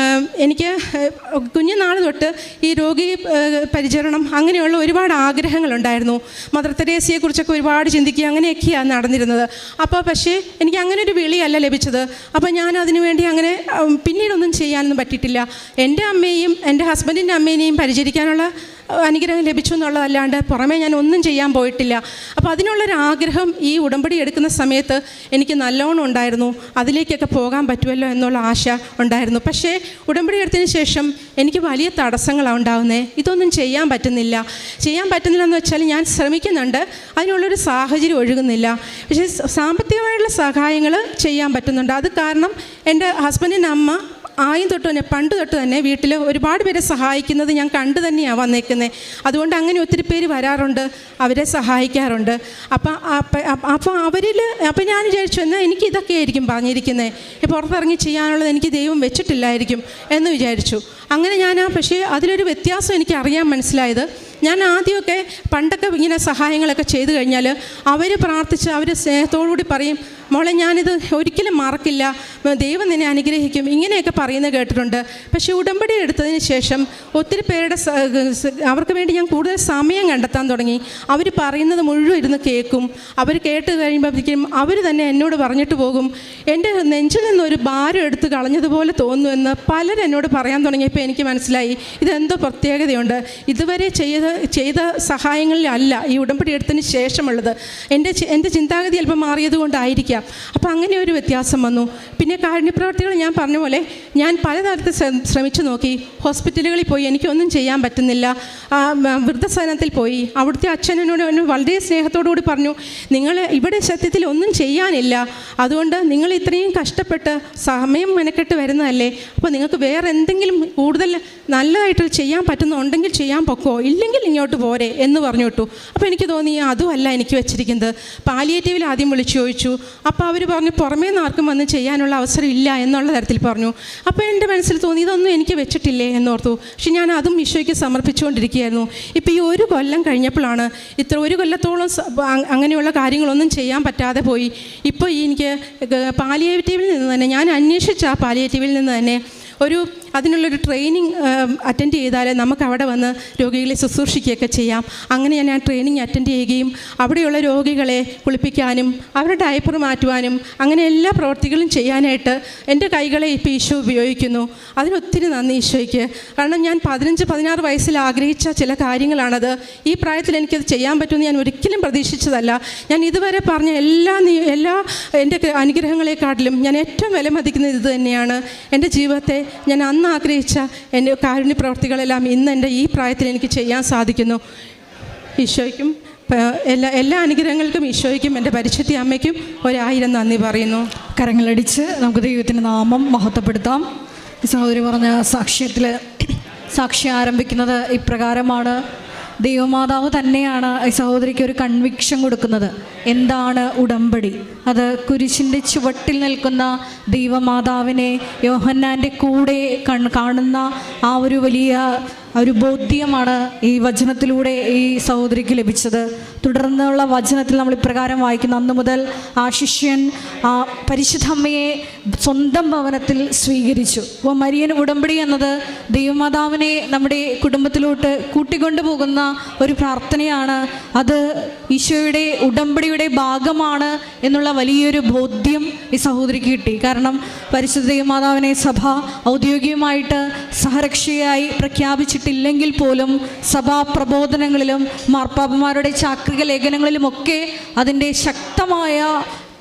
എനിക്ക് കുഞ്ഞുനാൾ തൊട്ട് ഈ രോഗി പരിചരണം അങ്ങനെയുള്ള ഒരുപാട് ആഗ്രഹങ്ങളുണ്ടായിരുന്നു. മദർ തെരേസയെക്കുറിച്ചൊക്കെ ഒരുപാട് ചിന്തിക്കുക, അങ്ങനെയൊക്കെയാണ് നടന്നിരുന്നത്. അപ്പോൾ പക്ഷേ എനിക്ക് അങ്ങനെ ഒരു വിളിയല്ല ലഭിച്ചത്. അപ്പോൾ ഞാൻ അതിനുവേണ്ടി അങ്ങനെ പിന്നീടൊന്നും ചെയ്യാനൊന്നും പറ്റിയിട്ടില്ല. എൻ്റെ അമ്മയെയും എൻ്റെ ഹസ്ബൻഡിൻ്റെ അമ്മേനെയും പരിചരിക്കാനുള്ള അനുഗ്രഹം ലഭിച്ചു എന്നുള്ളതല്ലാണ്ട് പുറമേ ഞാൻ ഒന്നും ചെയ്യാൻ പോയിട്ടില്ല. അപ്പോൾ അതിനുള്ളൊരാഗ്രഹം ഈ ഉടമ്പടി എടുക്കുന്ന സമയത്ത് എനിക്ക് നല്ലോണം ഉണ്ടായിരുന്നു. അതിലേക്കൊക്കെ പോകാൻ പറ്റുമല്ലോ എന്നുള്ള ആശ ഉണ്ടായിരുന്നു. പക്ഷേ ഉടമ്പടി എടുത്തതിന് ശേഷം എനിക്ക് വലിയ തടസ്സങ്ങളാണ് ഉണ്ടാകുന്നത്. ഇതൊന്നും ചെയ്യാൻ പറ്റുന്നില്ലെന്ന് വെച്ചാൽ ഞാൻ ശ്രമിക്കുന്നുണ്ട്, അതിനുള്ളൊരു സാഹചര്യം ഒഴുകുന്നില്ല. പക്ഷേ സാമ്പത്തികമായിട്ടുള്ള സഹായങ്ങൾ ചെയ്യാൻ പറ്റുന്നുണ്ട്. അത് കാരണം എൻ്റെ ഹസ്ബൻഡിൻ്റെ അമ്മ പണ്ട് തൊട്ട് തന്നെ വീട്ടിൽ ഒരുപാട് പേരെ സഹായിക്കുന്നത് ഞാൻ കണ്ടു തന്നെയാണ് വന്നേക്കുന്നത്. അതുകൊണ്ട് അങ്ങനെ ഒത്തിരി പേര് വരാറുണ്ട്, അവരെ സഹായിക്കാറുണ്ട്. അപ്പോൾ അപ്പോൾ ഞാൻ വിചാരിച്ചു, എന്നാൽ എനിക്ക് ഇതൊക്കെ ആയിരിക്കും പറഞ്ഞിരിക്കുന്നത്, പുറത്തിറങ്ങി ചെയ്യാനുള്ളത് എനിക്ക് ദൈവം വെച്ചിട്ടില്ലായിരിക്കും എന്ന് വിചാരിച്ചു. അങ്ങനെ പക്ഷേ അതിലൊരു വ്യത്യാസം എനിക്ക് അറിയാൻ മനസ്സിലായത്, ഞാൻ ആദ്യമൊക്കെ പണ്ടൊക്കെ ഇങ്ങനെ സഹായങ്ങളൊക്കെ ചെയ്തു കഴിഞ്ഞാൽ അവർ പ്രാർത്ഥിച്ച് അവർ സ്നേഹത്തോടുകൂടി പറയും, മോളെ ഞാനിത് ഒരിക്കലും മറക്കില്ല, ദൈവം നിന്നെ അനുഗ്രഹിക്കും, ഇങ്ങനെയൊക്കെ പറയുന്നത് കേട്ടിട്ടുണ്ട്. പക്ഷേ ഉടമ്പടി എടുത്തതിന് ശേഷം ഒത്തിരി പേരുടെ അവർക്ക് വേണ്ടി ഞാൻ കൂടുതൽ സമയം കണ്ടെത്താൻ തുടങ്ങി. അവർ പറയുന്നത് മുഴുവൻ ഇരുന്ന് കേൾക്കും. അവർ കേട്ട് കഴിയുമ്പോഴത്തേക്കും അവർ തന്നെ എന്നോട് പറഞ്ഞിട്ട് പോകും, എൻ്റെ നെഞ്ചിൽ നിന്നൊരു ഭാരം എടുത്ത് കളഞ്ഞതുപോലെ തോന്നുമെന്ന് പലരും എന്നോട് പറയാൻ തുടങ്ങിയപ്പോൾ എനിക്ക് മനസ്സിലായി, ഇതെന്തോ പ്രത്യേകതയുണ്ട്. ഇതുവരെ ചെയ്ത സഹായങ്ങളിലല്ല ഈ ഉടമ്പടി എടുത്തതിന് ശേഷമുള്ളത്. എൻ്റെ ചിന്താഗതി അല്പം മാറിയത് കൊണ്ടായിരിക്കാം. അപ്പോൾ അങ്ങനെ ഒരു വ്യത്യാസം വന്നു. പിന്നെ കാരുണ്യപ്രവർത്തികൾ ഞാൻ പറഞ്ഞ പോലെ ഞാൻ പലതരത്തിൽ ശ്രമിച്ചു നോക്കി. ഹോസ്പിറ്റലുകളിൽ പോയി, എനിക്കൊന്നും ചെയ്യാൻ പറ്റുന്നില്ല. വൃദ്ധസദനത്തിൽ പോയി, അവിടുത്തെ അച്ഛനോട് വളരെ സ്നേഹത്തോടുകൂടി പറഞ്ഞു, നിങ്ങൾ ഇവിടെ സത്യത്തിൽ ഒന്നും ചെയ്യാനില്ല, അതുകൊണ്ട് നിങ്ങൾ ഇത്രയും കഷ്ടപ്പെട്ട് സമയം മെനക്കെട്ട് വരുന്നതല്ലേ, അപ്പോൾ നിങ്ങൾക്ക് വേറെ എന്തെങ്കിലും കൂടുതൽ നല്ലതായിട്ട് ചെയ്യാൻ പറ്റുന്നുണ്ടെങ്കിൽ ചെയ്യാൻ പൊക്കോ, ഇല്ലെങ്കിൽ ഇങ്ങോട്ട് പോരെ എന്ന് പറഞ്ഞു വിട്ടു. അപ്പോൾ എനിക്ക് തോന്നി അതുമല്ല എനിക്ക് വെച്ചിരിക്കുന്നത്. പാലിയേറ്റീവിൽ ആദ്യം വിളിച്ചു ചോദിച്ചു. അപ്പോൾ അവർ പറഞ്ഞു, പുറമേ നിന്ന് ആർക്കും വന്ന് ചെയ്യാനുള്ള അവസരം ഇല്ല എന്നുള്ള തരത്തിൽ പറഞ്ഞു. അപ്പോൾ എൻ്റെ മനസ്സിൽ തോന്നി, ഇതൊന്നും എനിക്ക് വെച്ചിട്ടില്ലേ എന്നോർത്തു. പക്ഷെ ഞാൻ അതും ഈശോയ്ക്ക് സമർപ്പിച്ചുകൊണ്ടിരിക്കുകയായിരുന്നു. ഇപ്പോൾ ഈ ഒരു കൊല്ലം കഴിഞ്ഞപ്പോഴാണ് ഒരു കൊല്ലത്തോളം അങ്ങനെയുള്ള കാര്യങ്ങളൊന്നും ചെയ്യാൻ പറ്റാതെ പോയി. ഇപ്പോൾ എനിക്ക് പാലിയേറ്റീവിൽ നിന്ന് തന്നെ ഞാൻ അന്വേഷിച്ച ആ പാലിയേറ്റീവിൽ നിന്ന് തന്നെ അതിനുള്ളൊരു ട്രെയിനിങ് അറ്റൻഡ് ചെയ്താൽ നമുക്ക് അവിടെ വന്ന് രോഗികളെ ശുശ്രൂഷിക്കുകയൊക്കെ ചെയ്യാം. അങ്ങനെ ഞാൻ ട്രെയിനിങ് അറ്റൻഡ് ചെയ്യുകയും അവിടെയുള്ള രോഗികളെ കുളിപ്പിക്കാനും അവരുടെ ഡയപ്പർ മാറ്റുവാനും അങ്ങനെ എല്ലാ പ്രവൃത്തികളും ചെയ്യാനായിട്ട് എൻ്റെ കൈകളെ ഇപ്പോൾ ഈശോ ഉപയോഗിക്കുന്നു. അതിനൊത്തിരി നന്ദി ഈശോയ്ക്ക്. കാരണം ഞാൻ 15-16 വയസ്സിൽ ആഗ്രഹിച്ച ചില കാര്യങ്ങളാണത്. ഈ പ്രായത്തിൽ എനിക്കത് ചെയ്യാൻ പറ്റുമെന്ന് ഞാൻ ഒരിക്കലും പ്രതീക്ഷിച്ചതല്ല. ഞാൻ ഇതുവരെ പറഞ്ഞ എല്ലാ എൻ്റെ അനുഗ്രഹങ്ങളെക്കാട്ടിലും ഞാൻ ഏറ്റവും വിലമതിക്കുന്നത് ഇത് തന്നെയാണ്. എൻ്റെ ജീവിതത്തെ ഞാൻ അന്ന് ആഗ്രഹിച്ച എൻ്റെ കാരുണ്യ പ്രവർത്തികളെല്ലാം ഇന്ന് എൻ്റെ ഈ പ്രായത്തിൽ എനിക്ക് ചെയ്യാൻ സാധിക്കുന്നു. ഈശോയ്ക്കും എല്ലാ അനുഗ്രഹങ്ങൾക്കും ഈശോയ്ക്കും എൻ്റെ പരിശുദ്ധ അമ്മയ്ക്കും 1000 നന്ദി പറയുന്നു. കരങ്ങളടിച്ച് നമുക്ക് ദൈവത്തിൻ്റെ നാമം മഹത്വപ്പെടുത്താം. സഹോദരി പറഞ്ഞ സാക്ഷ്യം ആരംഭിക്കുന്നത് ഇപ്രകാരമാണ്. ദൈവമാതാവ് തന്നെയാണ് ഈ സഹോദരിക്ക് ഒരു കൺവിക്ഷൻ കൊടുക്കുന്നത്. എന്താണ് ഉടമ്പടി? അത് കുരിശിൻ്റെ ചുവട്ടിൽ നിൽക്കുന്ന ദൈവമാതാവിനെ യോഹന്നാൻ്റെ കൂടെ കാണുന്ന ആ ഒരു വലിയ ഒരു ബോധ്യമാണ് ഈ വചനത്തിലൂടെ ഈ സഹോദരിക്ക് ലഭിച്ചത്. തുടർന്നുള്ള വചനത്തിൽ നമ്മൾ ഇപ്രകാരം വായിക്കുന്നു: അന്നു മുതൽ ആ ശിഷ്യൻ ആ പരിശുദ്ധ അമ്മയെ സ്വന്തം ഭവനത്തിൽ സ്വീകരിച്ചു. അപ്പോൾ മരിയൻ ഉടമ്പടി എന്നത് ദൈവമാതാവിനെ നമ്മുടെ കുടുംബത്തിലോട്ട് കൂട്ടിക്കൊണ്ടു പോകുന്ന ഒരു പ്രാർത്ഥനയാണ്. അത് ഈശോയുടെ ഉടമ്പടിയുടെ ഭാഗമാണ് എന്നുള്ള വലിയൊരു ബോധ്യം ഈ സഹോദരിക്ക് കിട്ടി. കാരണം പരിശുദ്ധ ദൈവമാതാവിനെ സഭ ഔദ്യോഗികമായിട്ട് സഹരക്ഷയായി പ്രഖ്യാപിച്ചിട്ടില്ലെങ്കിൽ പോലും സഭാ പ്രബോധനങ്ങളിലും മാർപ്പാപ്പന്മാരുടെ ചാക്രിക ലേഖനങ്ങളിലുമൊക്കെ അതിൻ്റെ ശക്തമായ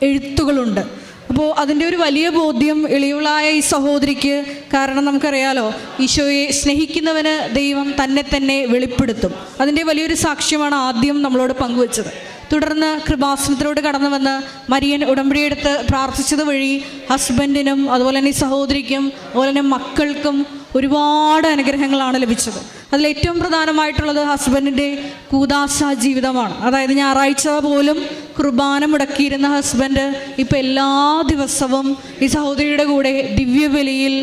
എഴുത്തുകളുണ്ട്. അപ്പോൾ അതിൻ്റെ ഒരു വലിയ ബോധ്യം എളിയവളായ ഈ സഹോദരിക്ക്, കാരണം നമുക്കറിയാലോ ഈശോയെ സ്നേഹിക്കുന്നവന് ദൈവം തന്നെ തന്നെ വെളിപ്പെടുത്തും. അതിൻ്റെ വലിയൊരു സാക്ഷ്യമാണ് ആദ്യം നമ്മളോട് പങ്കുവച്ചത്. തുടർന്ന് കൃപാസനത്തിലൂടെ കടന്നു വന്ന് മരിയൻ ഉടമ്പടിയെടുത്ത് പ്രാർത്ഥിച്ചത് വഴി ഹസ്ബൻഡിനും അതുപോലെ തന്നെ ഈ സഹോദരിക്കും അതുപോലെ തന്നെ മക്കൾക്കും ഒരുപാട് അനുഗ്രഹങ്ങളാണ് ലഭിച്ചത്. അതിലേറ്റവും പ്രധാനമായിട്ടുള്ളത് ഹസ്ബൻഡിൻ്റെ കൂദാശ ജീവിതമാണ്. അതായത് ഞായറാഴ്ച പോലും കുർബാന മുടക്കിയിരുന്ന ഹസ്ബൻഡ് ഇപ്പോൾ എല്ലാ ദിവസവും ഈ സഹോദരിയുടെ കൂടെ ദിവ്യബലിയിൽ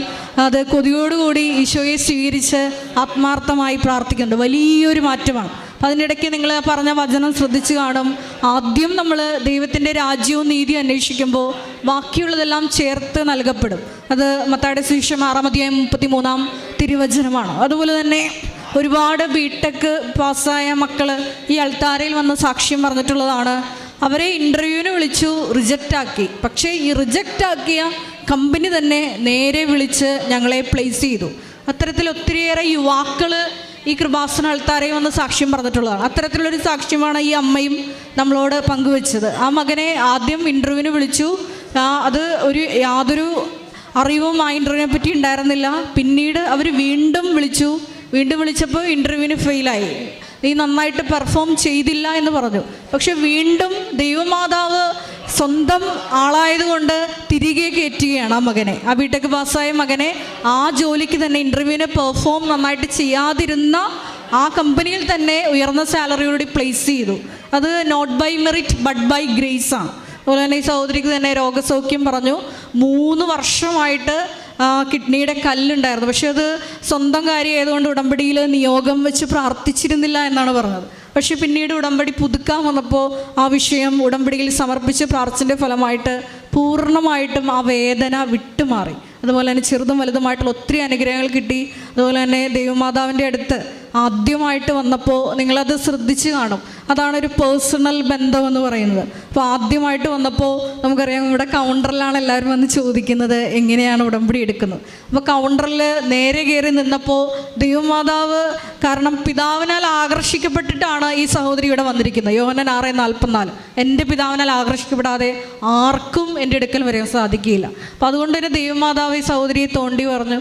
അത് കൊതിയോടുകൂടി ഈശോയെ സ്വീകരിച്ച് ആത്മാർത്ഥമായി പ്രാർത്ഥിക്കുന്നുണ്ട്. വലിയൊരു മാറ്റമാണ്. അപ്പം അതിനിടയ്ക്ക് നിങ്ങൾ പറഞ്ഞ വചനം ശ്രദ്ധിച്ച് കാണും. ആദ്യം നമ്മൾ ദൈവത്തിൻ്റെ രാജ്യവും നീതി അന്വേഷിക്കുമ്പോൾ ബാക്കിയുള്ളതെല്ലാം ചേർത്ത് നൽകപ്പെടും. അത് മത്തായിയുടെ സുവിശേഷം 6-33 തിരുവചനമാണ്. അതുപോലെ തന്നെ ഒരുപാട് ബിടെക് പാസ്സായ മക്കൾ ഈ അൾത്താരയിൽ വന്ന് സാക്ഷ്യം പറഞ്ഞിട്ടുള്ളതാണ്. അവരെ ഇൻ്റർവ്യൂവിന് വിളിച്ചു, റിജക്റ്റാക്കി. പക്ഷേ ഈ റിജക്റ്റാക്കിയ കമ്പനി തന്നെ നേരെ വിളിച്ച് ഞങ്ങളെ പ്ലേസ് ചെയ്തു. അത്തരത്തിൽ ഒത്തിരിയേറെ യുവാക്കൾ ഈ കൃപാസന അൾത്താരയിൽ വന്ന് സാക്ഷ്യം പറഞ്ഞിട്ടുള്ളതാണ്. അത്തരത്തിലുള്ളൊരു സാക്ഷ്യമാണ് ഈ അമ്മയും നമ്മളോട് പങ്കുവെച്ചത്. ആ മകനെ ആദ്യം ഇൻ്റർവ്യൂവിന് വിളിച്ചു. അത് യാതൊരു അറിവും ആ ഇൻ്റർവ്യൂവിനെ പറ്റി ഉണ്ടായിരുന്നില്ല. പിന്നീട് അവർ വീണ്ടും വിളിച്ചപ്പോൾ ഇൻ്റർവ്യൂവിന് ഫെയിലായി. നീ നന്നായിട്ട് പെർഫോം ചെയ്തില്ല എന്ന് പറഞ്ഞു. പക്ഷെ വീണ്ടും ദൈവമാതാവ് സ്വന്തം ആളായതുകൊണ്ട് തിരികെ കയറ്റുകയാണ് ആ മകനെ, ആ ബിടെക് പാസ്സായ മകനെ ആ ജോലിക്ക് തന്നെ ഇൻ്റർവ്യൂവിന് പെർഫോം നന്നായിട്ട് ചെയ്യാതിരുന്ന ആ കമ്പനിയിൽ തന്നെ ഉയർന്ന സാലറിയോട് പ്ലേസ് ചെയ്തു. അത് not by merit but by grace ആണ്. അതുപോലെ തന്നെ ഈ സഹോദരിക്ക് തന്നെ രോഗസൗഖ്യം പറഞ്ഞു. 3 വർഷമായിട്ട് കിഡ്നിയുടെ കല്ലുണ്ടായിരുന്നു. പക്ഷെ അത് സ്വന്തം കാര്യമായതുകൊണ്ട് ഉടമ്പടിയിൽ നിയോഗം വെച്ച് പ്രാർത്ഥിച്ചിരുന്നില്ല എന്നാണ് പറഞ്ഞത്. പക്ഷെ പിന്നീട് ഉടമ്പടി പുതുക്കാൻ വന്നപ്പോൾ ആ വിഷയം ഉടമ്പടിയിൽ സമർപ്പിച്ച് പ്രാർത്ഥനയുടെ ഫലമായിട്ട് പൂർണ്ണമായിട്ടും ആ വേദന വിട്ടുമാറി. അതുപോലെ തന്നെ ചെറുതും വലുതുമായിട്ടുള്ള ഒത്തിരി അനുഗ്രഹങ്ങൾ കിട്ടി. അതുപോലെ തന്നെ ദൈവമാതാവിൻ്റെ അടുത്ത് ആദ്യമായിട്ട് വന്നപ്പോൾ നിങ്ങളത് ശ്രദ്ധിച്ച് കാണും. അതാണൊരു പേഴ്സണൽ ബന്ധം എന്ന് പറയുന്നത്. അപ്പോൾ ആദ്യമായിട്ട് വന്നപ്പോൾ നമുക്കറിയാം ഇവിടെ കൗണ്ടറിലാണ് എല്ലാവരും വന്ന് ചോദിക്കുന്നത് എങ്ങനെയാണ് ഉടമ്പടി എടുക്കുന്നത്. അപ്പോൾ കൗണ്ടറിൽ നേരെ കയറി നിന്നപ്പോൾ ദൈവമാതാവ്, കാരണം പിതാവിനാൽ ആകർഷിക്കപ്പെട്ടിട്ടാണ് ഈ സഹോദരി ഇവിടെ വന്നിരിക്കുന്നത്. യോഹന്നാൻ 6:44 എൻ്റെ പിതാവിനാൽ ആകർഷിക്കപ്പെടാതെ ആർക്കും എൻ്റെ അടുക്കൽ വരാൻ സാധിക്കില്ല. അപ്പോൾ അതുകൊണ്ട് തന്നെ ദൈവമാതാവ് ഈ സഹോദരിയെ തോണ്ടി പറഞ്ഞു,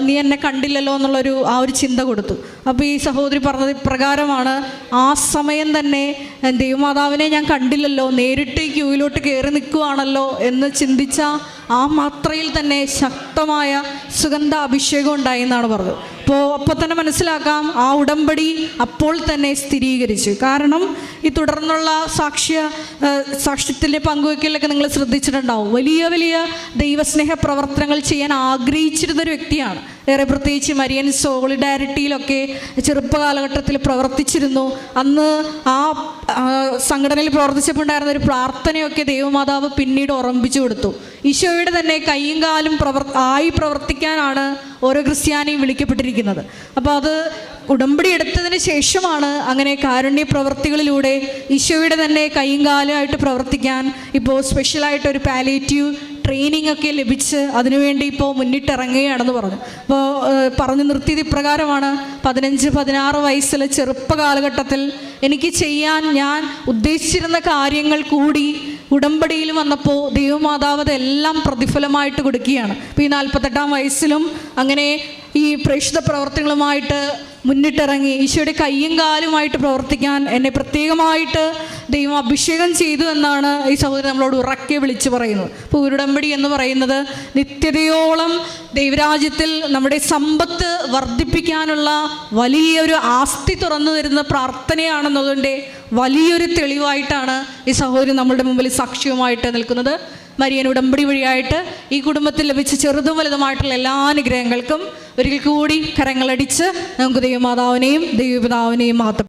നീ എന്നെ കണ്ടില്ലല്ലോ എന്നുള്ളൊരു ആ ഒരു ചിന്ത കൊടുത്തു. അപ്പോൾ ഈ സഹോദരി പറഞ്ഞത് ഇപ്രകാരമാണ്: ആ സമയം തന്നെ ദൈവമാതാവിനെ ഞാൻ കണ്ടില്ലല്ലോ, നേരിട്ട് ഈ ക്യൂവിലോട്ട് കയറി നിൽക്കുകയാണല്ലോ എന്ന് ചിന്തിച്ച ആ മാത്രയിൽ തന്നെ ശക്തമായ സുഗന്ധ അഭിഷേകം ഉണ്ടായി എന്നാണ് പറഞ്ഞത്. അപ്പോൾ തന്നെ മനസ്സിലാക്കാം ആ ഉടമ്പടി അപ്പോൾ തന്നെ സ്ഥിരീകരിച്ചു. കാരണം ഈ തുടർന്നുള്ള സാക്ഷ്യത്തിൻ്റെ പങ്കുവയ്ക്കലൊക്കെ നിങ്ങൾ ശ്രദ്ധിച്ചിട്ടുണ്ടാവും. വലിയ വലിയ ദൈവസ്നേഹ പ്രവർത്തനങ്ങൾ ചെയ്യാൻ ആഗ്രഹിച്ചിരുന്നൊരു വ്യക്തിയാണ്. ഏറെ പ്രത്യേകിച്ച് മരിയൻ സോളിഡാരിറ്റിയിലൊക്കെ ചെറുപ്പകാലഘട്ടത്തിൽ പ്രവർത്തിച്ചിരുന്നു. അന്ന് ആ സംഘടനയിൽ പ്രവർത്തിച്ചപ്പോൾ ഉണ്ടായിരുന്ന ഒരു പ്രാർത്ഥനയൊക്കെ ദൈവമാതാവ് പിന്നീട് ഓർമ്മിപ്പിച്ചു കൊടുത്തു. ഈശോയുടെ തന്നെ കൈയും കാലും പ്രവർത്തിക്കാനാണ് ഓരോ ക്രിസ്ത്യാനിയും വിളിക്കപ്പെട്ടിരിക്കുന്നത്. അപ്പോൾ അത് ഉടമ്പടി എടുത്തതിന് ശേഷമാണ് അങ്ങനെ കാരുണ്യ പ്രവർത്തികളിലൂടെ ഈശോയുടെ തന്നെ കൈയും കാലുമായിട്ട് പ്രവർത്തിക്കാൻ ഇപ്പോൾ സ്പെഷ്യലായിട്ടൊരു പാലിയേറ്റീവ് ട്രെയിനിങ് ഒക്കെ ലഭിച്ച് അതിനുവേണ്ടി ഇപ്പോൾ മുന്നിട്ടിറങ്ങുകയാണെന്ന് പറഞ്ഞു. അപ്പോൾ പറഞ്ഞു നിർത്തിയത് ഇപ്രകാരമാണ്: 15-16 വയസ്സിലെ ചെറുപ്പ കാലഘട്ടത്തിൽ എനിക്ക് ചെയ്യാൻ ഞാൻ ഉദ്ദേശിച്ചിരുന്ന കാര്യങ്ങൾ കൂടി ഉടമ്പടിയിൽ വന്നപ്പോൾ ദൈവമാതാവ് അതെല്ലാം പ്രതിഫലമായിട്ട് കൊടുക്കുകയാണ്. ഇപ്പോൾ ഈ 48-ാം വയസ്സിലും അങ്ങനെ ഈ പ്രേക്ഷിത പ്രവർത്തനങ്ങളുമായിട്ട് മുന്നിട്ടിറങ്ങി ഈശോയുടെ കയ്യും കാലുമായിട്ട് പ്രവർത്തിക്കാൻ എന്നെ പ്രത്യേകമായിട്ട് ദൈവം അഭിഷേകം ചെയ്തു എന്നാണ് ഈ സഹോദരൻ നമ്മളോട് ഉറക്കെ വിളിച്ചു പറയുന്നത്. അപ്പോൾ ഉടമ്പടി എന്ന് പറയുന്നത് നിത്യതയോളം ദൈവരാജ്യത്തിൽ നമ്മുടെ സമ്പത്ത് വർദ്ധിപ്പിക്കാനുള്ള വലിയൊരു ആസ്തി തുറന്നു തരുന്ന പ്രാർത്ഥനയാണെന്നതിൻ്റെ വലിയൊരു തെളിവായിട്ടാണ് ഈ സഹോദരൻ നമ്മളുടെ മുമ്പിൽ സാക്ഷ്യവുമായിട്ട് നിൽക്കുന്നത്. മരിയൻ ഉടമ്പടി വഴിയായിട്ട് ഈ കുടുംബത്തിൽ ലഭിച്ച ചെറുതും വലുതുമായിട്ടുള്ള എല്ലാ അനുഗ്രഹങ്ങൾക്കും ഒരിക്കൽ കൂടി കരങ്ങളടിച്ച് നമുക്ക് ദൈവമാതാവിനെയും ദൈവപിതാവിനെയും മഹത്വം